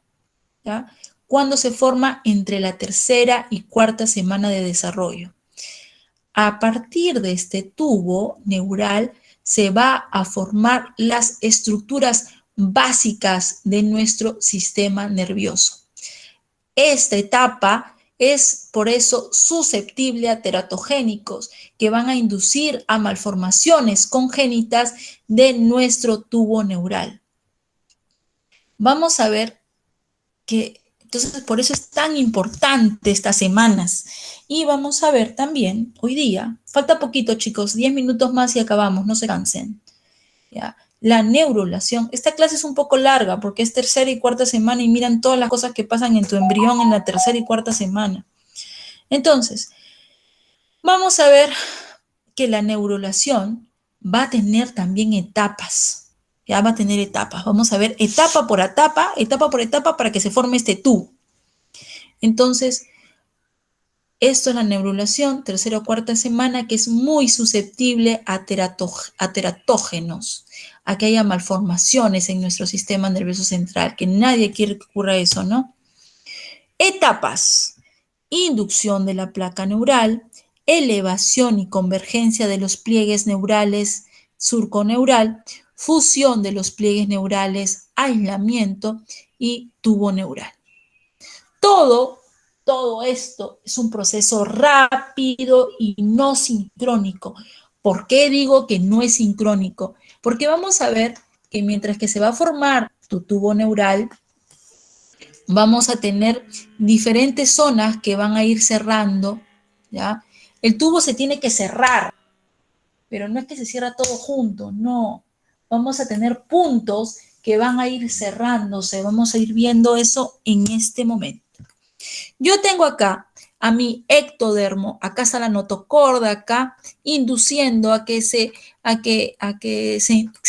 ¿ya? Cuando se forma entre la tercera y cuarta semana de desarrollo. A partir de este tubo neural se va a formar las estructuras básicas de nuestro sistema nervioso. Esta etapa es por eso susceptible a teratogénicos que van a inducir a malformaciones congénitas de nuestro tubo neural. Vamos a ver que, entonces, por eso es tan importante estas semanas. Y vamos a ver también, hoy día, falta poquito, chicos, 10 minutos más y acabamos, no se cansen. ¿Ya? La neurulación. Esta clase es un poco larga porque es tercera y cuarta semana y miran todas las cosas que pasan en tu embrión en la tercera y cuarta semana. Entonces, vamos a ver que la neurulación va a tener también etapas. Ya va a tener etapas. Vamos a ver etapa por etapa para que se forme este tubo. Entonces, esto es la neurulación, tercera o cuarta semana, que es muy susceptible a teratógenos, a que haya malformaciones en nuestro sistema nervioso central, que nadie quiere que ocurra eso, ¿no? Etapas: inducción de la placa neural, elevación y convergencia de los pliegues neurales, surco neural, fusión de los pliegues neurales, aislamiento y tubo neural. Todo esto es un proceso rápido y no sincrónico. ¿Por qué digo que no es sincrónico? Porque vamos a ver que mientras que se va a formar tu tubo neural, vamos a tener diferentes zonas que van a ir cerrando, ¿ya? El tubo se tiene que cerrar, pero no es que se cierra todo junto, no. Vamos a tener puntos que van a ir cerrándose, vamos a ir viendo eso en este momento. Yo tengo acá a mi ectodermo, acá está la notocorda, acá, induciendo a que se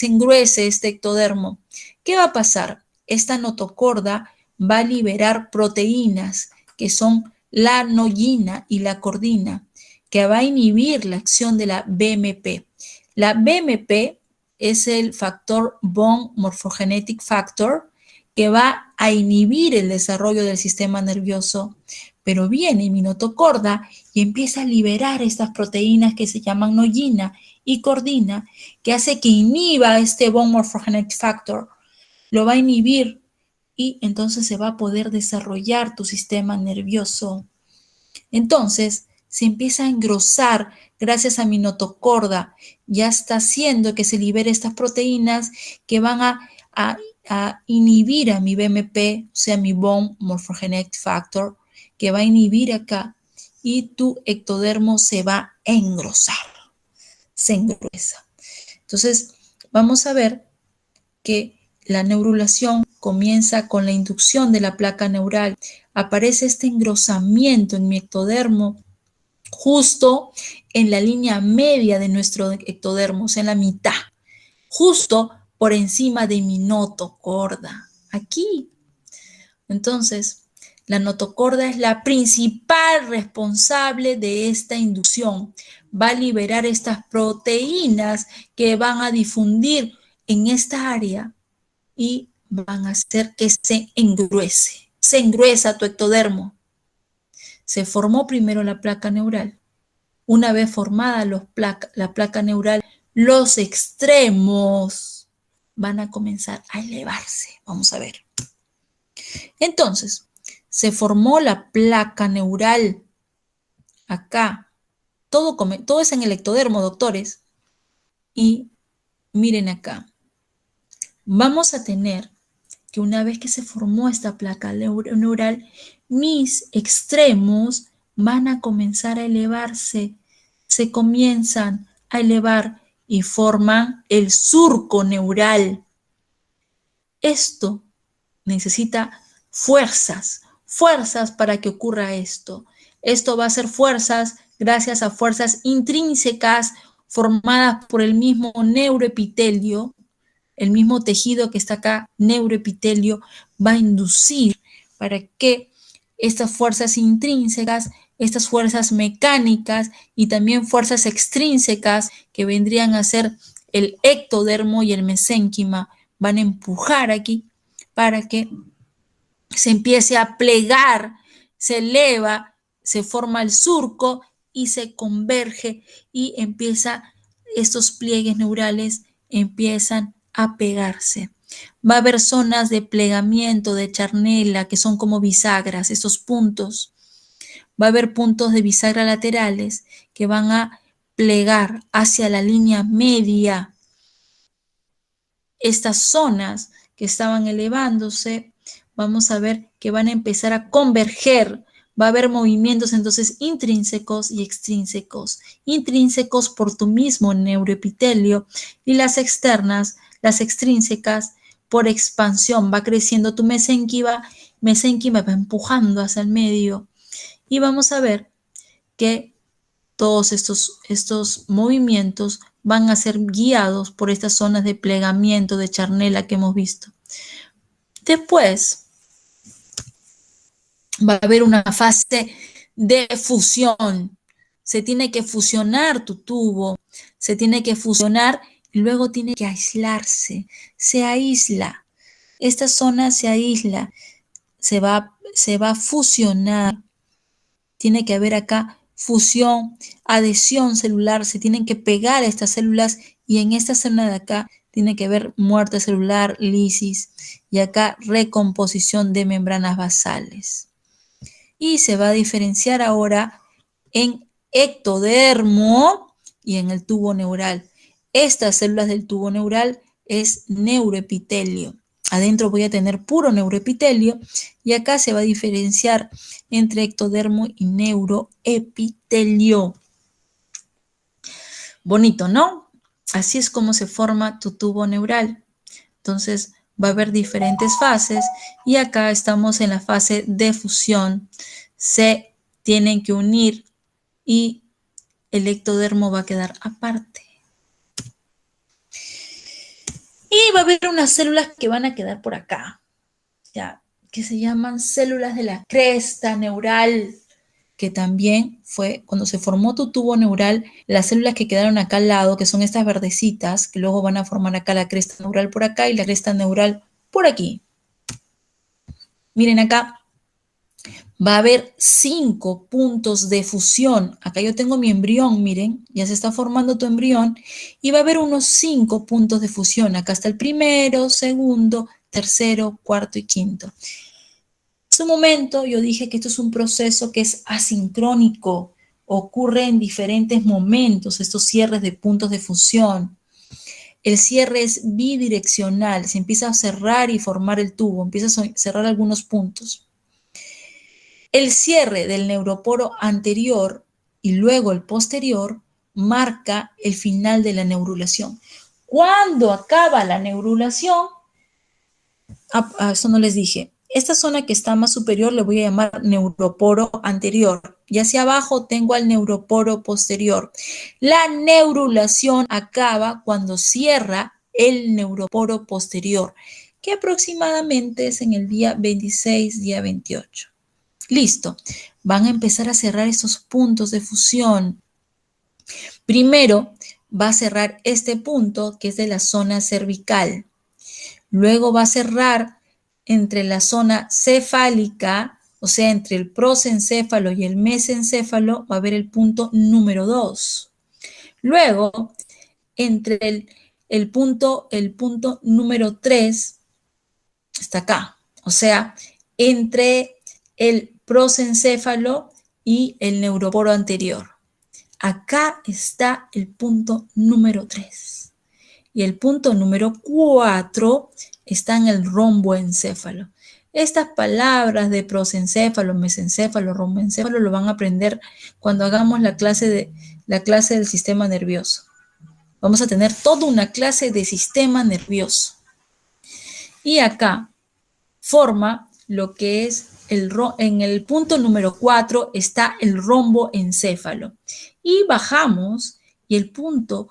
engruese este ectodermo. ¿Qué va a pasar? Esta notocorda va a liberar proteínas, que son la noyina y la cordina, que va a inhibir la acción de la BMP. La BMP es el factor Bone Morphogenetic Factor, que va a inhibir el desarrollo del sistema nervioso, pero viene mi notocorda y empieza a liberar estas proteínas que se llaman noyina y cordina, que hace que inhiba este Bone Morphogenetic Factor, lo va a inhibir y entonces se va a poder desarrollar tu sistema nervioso. Entonces se empieza a engrosar gracias a mi notocorda, ya está haciendo que se libere estas proteínas que van a inhibir a mi BMP, o sea, mi Bone Morphogenetic Factor, que va a inhibir acá y tu ectodermo se va a engrosar, se engruesa. Entonces, vamos a ver que la neurulación comienza con la inducción de la placa neural. Aparece este engrosamiento en mi ectodermo justo en la línea media de nuestro ectodermo, o sea, en la mitad, justo por encima de mi notocorda, aquí. Entonces, la notocorda es la principal responsable de esta inducción. Va a liberar estas proteínas que van a difundir en esta área y van a hacer que se engruese. Se engruesa tu ectodermo. Se formó primero la placa neural. Una vez formada la placa neural, los extremos van a comenzar a elevarse. Vamos a ver. Entonces, se formó la placa neural acá. Todo es en el ectodermo, doctores. Y miren acá. Vamos a tener que una vez que se formó esta placa neural, mis extremos van a comenzar a elevarse. Se comienzan a elevar y forman el surco neural. Esto necesita fuerzas para que ocurra esto. Esto va a ser fuerzas gracias a fuerzas intrínsecas formadas por el mismo neuroepitelio, el mismo tejido que está acá, neuroepitelio, va a inducir para que estas fuerzas intrínsecas, estas fuerzas mecánicas y también fuerzas extrínsecas que vendrían a ser el ectodermo y el mesénquima, van a empujar aquí para que se empiece a plegar, se eleva, se forma el surco y se converge y estos pliegues neurales empiezan a pegarse. Va a haber zonas de plegamiento de charnela que son como bisagras, esos puntos. Va a haber puntos de bisagra laterales que van a plegar hacia la línea media. Estas zonas que estaban elevándose, vamos a ver que van a empezar a converger. Va a haber movimientos entonces intrínsecos y extrínsecos. Intrínsecos por tu mismo neuroepitelio y las externas, las extrínsecas, por expansión. Va creciendo tu mesénquima va empujando hacia el medio. Y vamos a ver que todos estos movimientos van a ser guiados por estas zonas de plegamiento de charnela que hemos visto. Después va a haber una fase de fusión. Se tiene que fusionar tu tubo, se tiene que fusionar y luego tiene que aislarse. Se aísla. Esta zona se aísla, se va a fusionar. Tiene que haber acá fusión, adhesión celular, se tienen que pegar estas células y en esta zona de acá tiene que haber muerte celular, lisis y acá recomposición de membranas basales. Y se va a diferenciar ahora en ectodermo y en el tubo neural. Estas células del tubo neural es neuroepitelio. Adentro voy a tener puro neuroepitelio y acá se va a diferenciar entre ectodermo y neuroepitelio. Bonito, ¿no? Así es como se forma tu tubo neural. Entonces va a haber diferentes fases y acá estamos en la fase de fusión. Se tienen que unir y el ectodermo va a quedar aparte. Y va a haber unas células que van a quedar por acá, ya, que se llaman células de la cresta neural. que también fue cuando se formó tu tubo neural, las células que quedaron acá al lado, que son estas verdecitas, que luego van a formar acá la cresta neural por acá y la cresta neural por aquí. Miren acá, va a haber 5 puntos de fusión. Acá yo tengo mi embrión, miren, ya se está formando tu embrión y va a haber unos 5 puntos de fusión. Acá está el primero, segundo, tercero, cuarto y quinto. En su momento yo dije que esto es un proceso que es asincrónico, ocurre en diferentes momentos, estos cierres de puntos de fusión. El cierre es bidireccional, se empieza a cerrar y formar el tubo, empieza a cerrar algunos puntos. El cierre del neuroporo anterior y luego el posterior marca el final de la neurulación. Cuando acaba la neurulación, eso no les dije, esta zona que está más superior le voy a llamar neuroporo anterior y hacia abajo tengo al neuroporo posterior. La neurulación acaba cuando cierra el neuroporo posterior, que aproximadamente es en el día 26, día 28. Listo, van a empezar a cerrar esos puntos de fusión. Primero va a cerrar este punto que es de la zona cervical. Luego va a cerrar entre la zona cefálica, o sea, entre el prosencéfalo y el mesencéfalo, va a haber el punto número 2. Luego, entre el punto número 3, está acá, o sea, entre el prosencéfalo y el neuroporo anterior. Acá está el punto número 3. Y el punto número 4 está en el romboencéfalo. Estas palabras de prosencéfalo, mesencéfalo, romboencéfalo lo van a aprender cuando hagamos la clase del sistema nervioso. Vamos a tener toda una clase de sistema nervioso. Y acá forma lo que es en el punto número 4 está el romboencéfalo. Y bajamos y el punto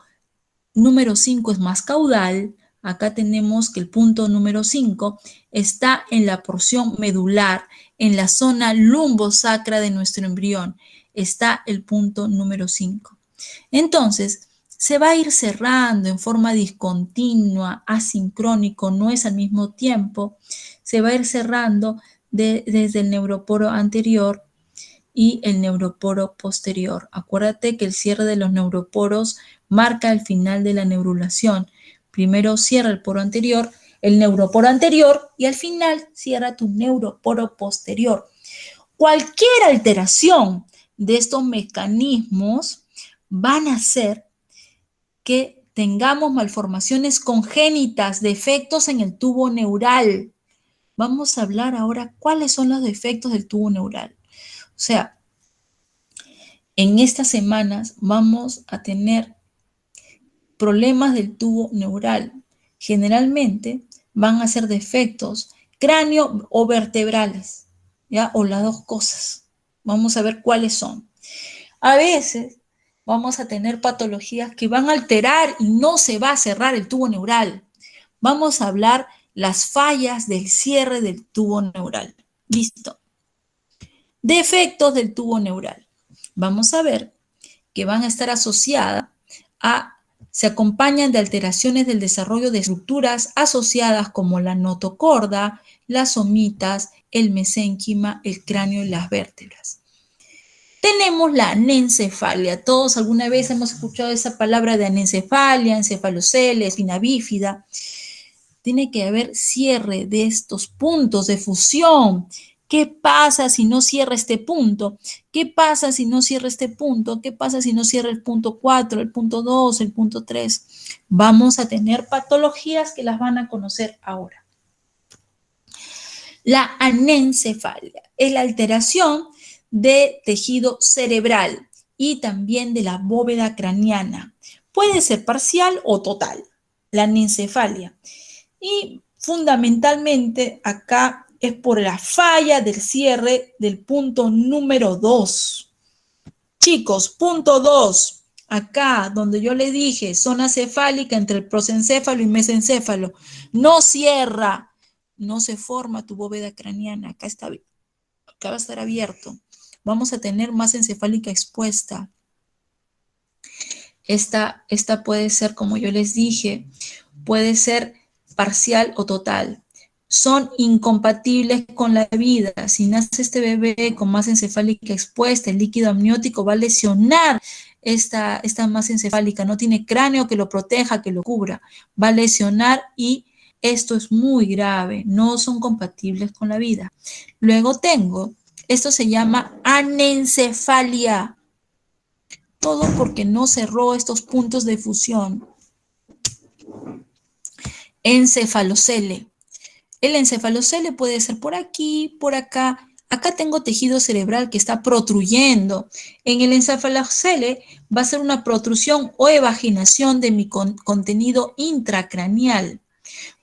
número 5 es más caudal. Acá tenemos que el punto número 5 está en la porción medular, en la zona lumbosacra de nuestro embrión. Está el punto número 5. Entonces, se va a ir cerrando en forma discontinua, asincrónico, no es al mismo tiempo. Se va a ir cerrando desde el neuroporo anterior y el neuroporo posterior. Acuérdate que el cierre de los neuroporos marca el final de la neurulación. Primero cierra el neuroporo anterior y al final cierra tu neuroporo posterior. Cualquier alteración de estos mecanismos van a hacer que tengamos malformaciones congénitas, defectos en el tubo neural. Vamos a hablar ahora cuáles son los defectos del tubo neural. O sea, en estas semanas vamos a tener problemas del tubo neural. Generalmente van a ser defectos cráneo o vertebrales, ¿ya? O las dos cosas. Vamos a ver cuáles son. A veces vamos a tener patologías que van a alterar y no se va a cerrar el tubo neural. Vamos a hablar las fallas del cierre del tubo neural. Listo. Defectos del tubo neural. Vamos a ver que van a estar asociadas se acompañan de alteraciones del desarrollo de estructuras asociadas como la notocorda, las somitas, el mesénquima, el cráneo y las vértebras. Tenemos la anencefalia. Todos alguna vez hemos escuchado esa palabra de anencefalia, encefaloceles, espina bífida. Tiene que haber cierre de estos puntos de fusión. ¿Qué pasa si no cierra este punto? ¿Qué pasa si no cierra este punto? ¿Qué pasa si no cierra el punto 4, el punto 2, el punto 3? Vamos a tener patologías que las van a conocer ahora. La anencefalia es la alteración de tejido cerebral y también de la bóveda craneana. Puede ser parcial o total, la anencefalia. Y fundamentalmente acá es por la falla del cierre del punto número 2. Chicos, punto 2, acá donde yo le dije, zona cefálica entre el prosencéfalo y mesencéfalo, no cierra, no se forma tu bóveda craneana, acá va a estar abierto. vamos a tener masa encefálica expuesta. Esta puede ser, como yo les dije, puede ser parcial o total. Son incompatibles con la vida. Si nace este bebé con masa encefálica expuesta, el líquido amniótico va a lesionar esta masa encefálica. No tiene cráneo que lo proteja, que lo cubra. Va a lesionar y esto es muy grave. No son compatibles con la vida. Luego esto se llama anencefalia. Todo porque no cerró estos puntos de fusión. Encefalocele. El encefalocele puede ser por aquí, por acá. Acá tengo tejido cerebral que está protruyendo. En el encefalocele va a ser una protrusión o evaginación de mi contenido intracraneal.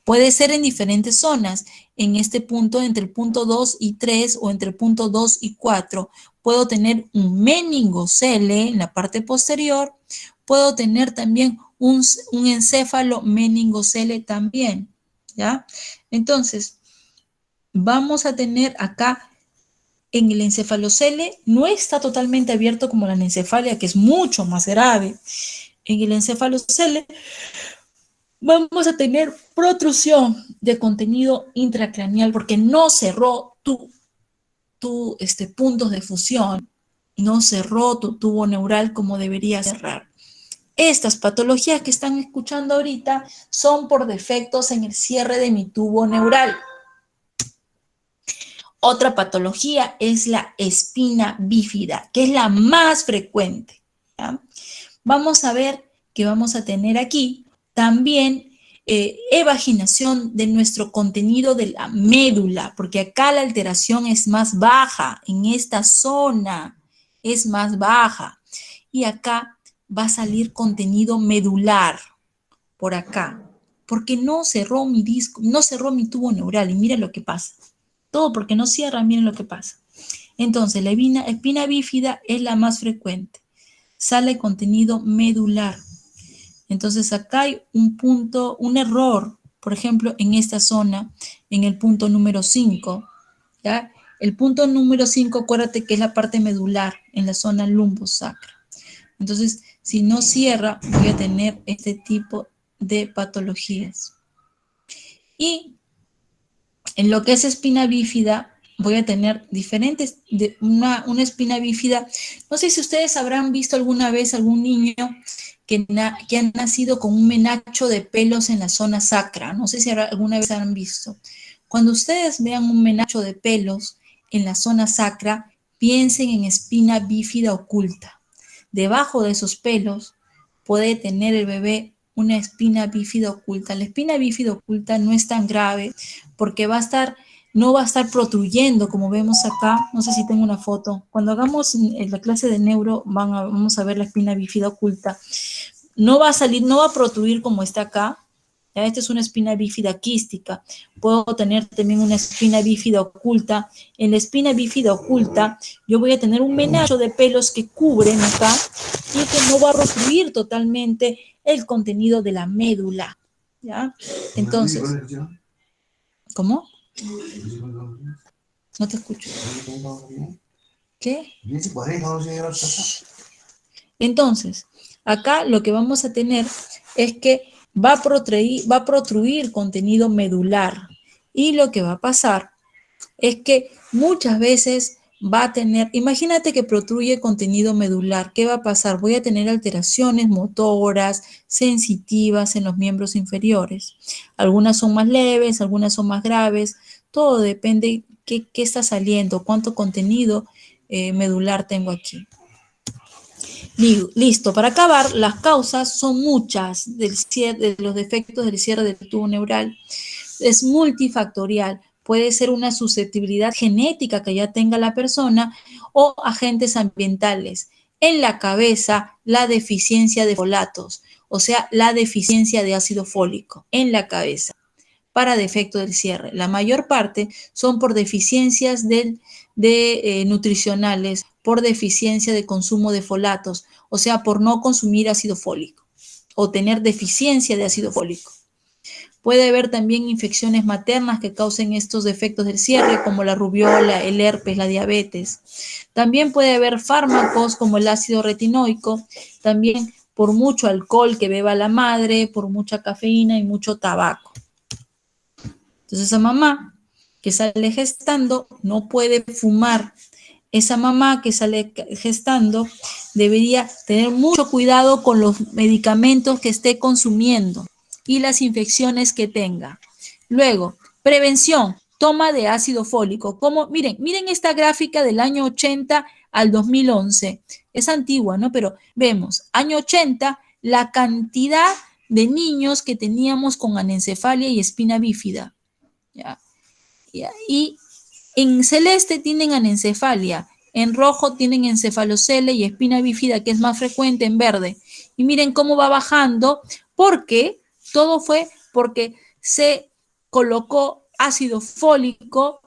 Puede ser en diferentes zonas. En este punto, entre el punto 2 y 3 o entre el punto 2 y 4, puedo tener un meningocele en la parte posterior. Puedo tener también un encéfalo meningocele también, ¿ya? Entonces, vamos a tener acá en el encefalocele, no está totalmente abierto como la anencefalia, que es mucho más grave. En el encefalocele vamos a tener protrusión de contenido intracraneal porque no cerró tu puntos de fusión, no cerró tu tubo neural como debería cerrar. Estas patologías que están escuchando ahorita son por defectos en el cierre de mi tubo neural. Otra patología es la espina bífida, que es la más frecuente, ¿ya? Vamos a ver que vamos a tener aquí también evaginación de nuestro contenido de la médula, porque acá la alteración es más baja, en esta zona es más baja. Y acá va a salir contenido medular, por acá, porque no cerró mi disco, no cerró mi tubo neural, y miren lo que pasa. Todo porque no cierra, miren lo que pasa. Entonces, la espina bífida es la más frecuente. Sale contenido medular. Entonces, acá hay un punto, un error, por ejemplo, en esta zona, en el punto número 5, ¿ya? El punto número 5, acuérdate que es la parte medular, en la zona lumbosacra. Entonces, si no cierra, voy a tener este tipo de patologías. Y en lo que es espina bífida, voy a tener diferentes, una espina bífida. No sé si ustedes habrán visto alguna vez algún niño que ha nacido con un menacho de pelos en la zona sacra. No sé si alguna vez han visto. Cuando ustedes vean un menacho de pelos en la zona sacra, piensen en espina bífida oculta. Debajo de esos pelos puede tener el bebé una espina bífida oculta. La espina bífida oculta no es tan grave porque no va a estar protruyendo como vemos acá. No sé si tengo una foto. Cuando hagamos la clase de neuro vamos a ver la espina bífida oculta. No va a salir, no va a protruir como está acá. ¿Ya? Esta es una espina bífida quística. Puedo tener también una espina bífida oculta. En la espina bífida oculta yo voy a tener un menacho de pelos que cubren acá y que no va a protruir totalmente el contenido de la médula. ¿Ya? Entonces, ¿cómo? No te escucho. ¿Qué? Entonces, acá lo que vamos a tener es que va a protruir contenido medular. Y lo que va a pasar es que muchas veces va a tener, imagínate que protruye contenido medular, ¿qué va a pasar? Voy a tener alteraciones motoras, sensitivas en los miembros inferiores. Algunas son más leves, algunas son más graves, todo depende qué está saliendo, cuánto contenido medular tengo aquí. Listo, para acabar, las causas son muchas de los defectos del cierre del tubo neural. Es multifactorial. Puede ser una susceptibilidad genética que ya tenga la persona o agentes ambientales. En la cabeza, la deficiencia de folatos, o sea, la deficiencia de ácido fólico en la cabeza para defecto del cierre. La mayor parte son por deficiencias nutricionales, por deficiencia de consumo de folatos, o sea, por no consumir ácido fólico o tener deficiencia de ácido fólico. Puede haber también infecciones maternas que causen estos defectos del cierre, como la rubiola, el herpes, la diabetes. También puede haber fármacos como el ácido retinoico, también por mucho alcohol que beba la madre, por mucha cafeína y mucho tabaco. Entonces, esa mamá que sale gestando no puede fumar. Esa mamá que sale gestando debería tener mucho cuidado con los medicamentos que esté consumiendo y las infecciones que tenga. Luego, prevención, toma de ácido fólico. Como, miren esta gráfica del año 80 al 2011. Es antigua, ¿no? Pero vemos, año 80, la cantidad de niños que teníamos con anencefalia y espina bífida. ¿Ya? Y en celeste tienen anencefalia, en rojo tienen encefalocele y espina bífida, que es más frecuente en verde. Y miren cómo va bajando, porque todo fue porque se colocó ácido fólico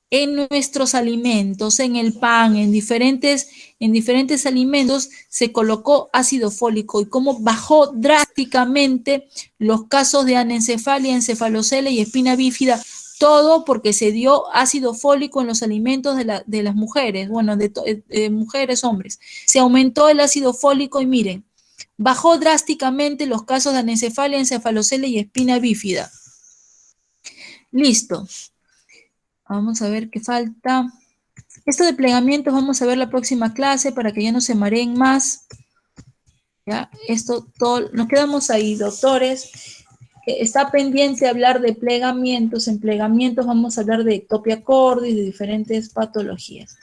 en nuestros alimentos, en el pan, en diferentes alimentos se colocó ácido fólico, y cómo bajó drásticamente los casos de anencefalia, encefalocele y espina bífida. Todo porque se dio ácido fólico en los alimentos de las mujeres, bueno, de mujeres, hombres. Se aumentó el ácido fólico y miren, bajó drásticamente los casos de anencefalia, encefalocele y espina bífida. Listo. Vamos a ver qué falta. Esto de plegamientos vamos a ver la próxima clase para que ya no se mareen más. ¿Ya? Esto todo, nos quedamos ahí, doctores. Está pendiente hablar de plegamientos. En plegamientos vamos a hablar de ectopia cordis, de diferentes patologías.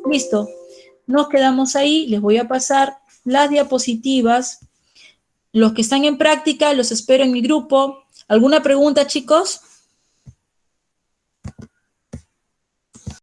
Listo. Nos quedamos ahí. Les voy a pasar las diapositivas. Los que están en práctica, los espero en mi grupo. ¿Alguna pregunta, chicos?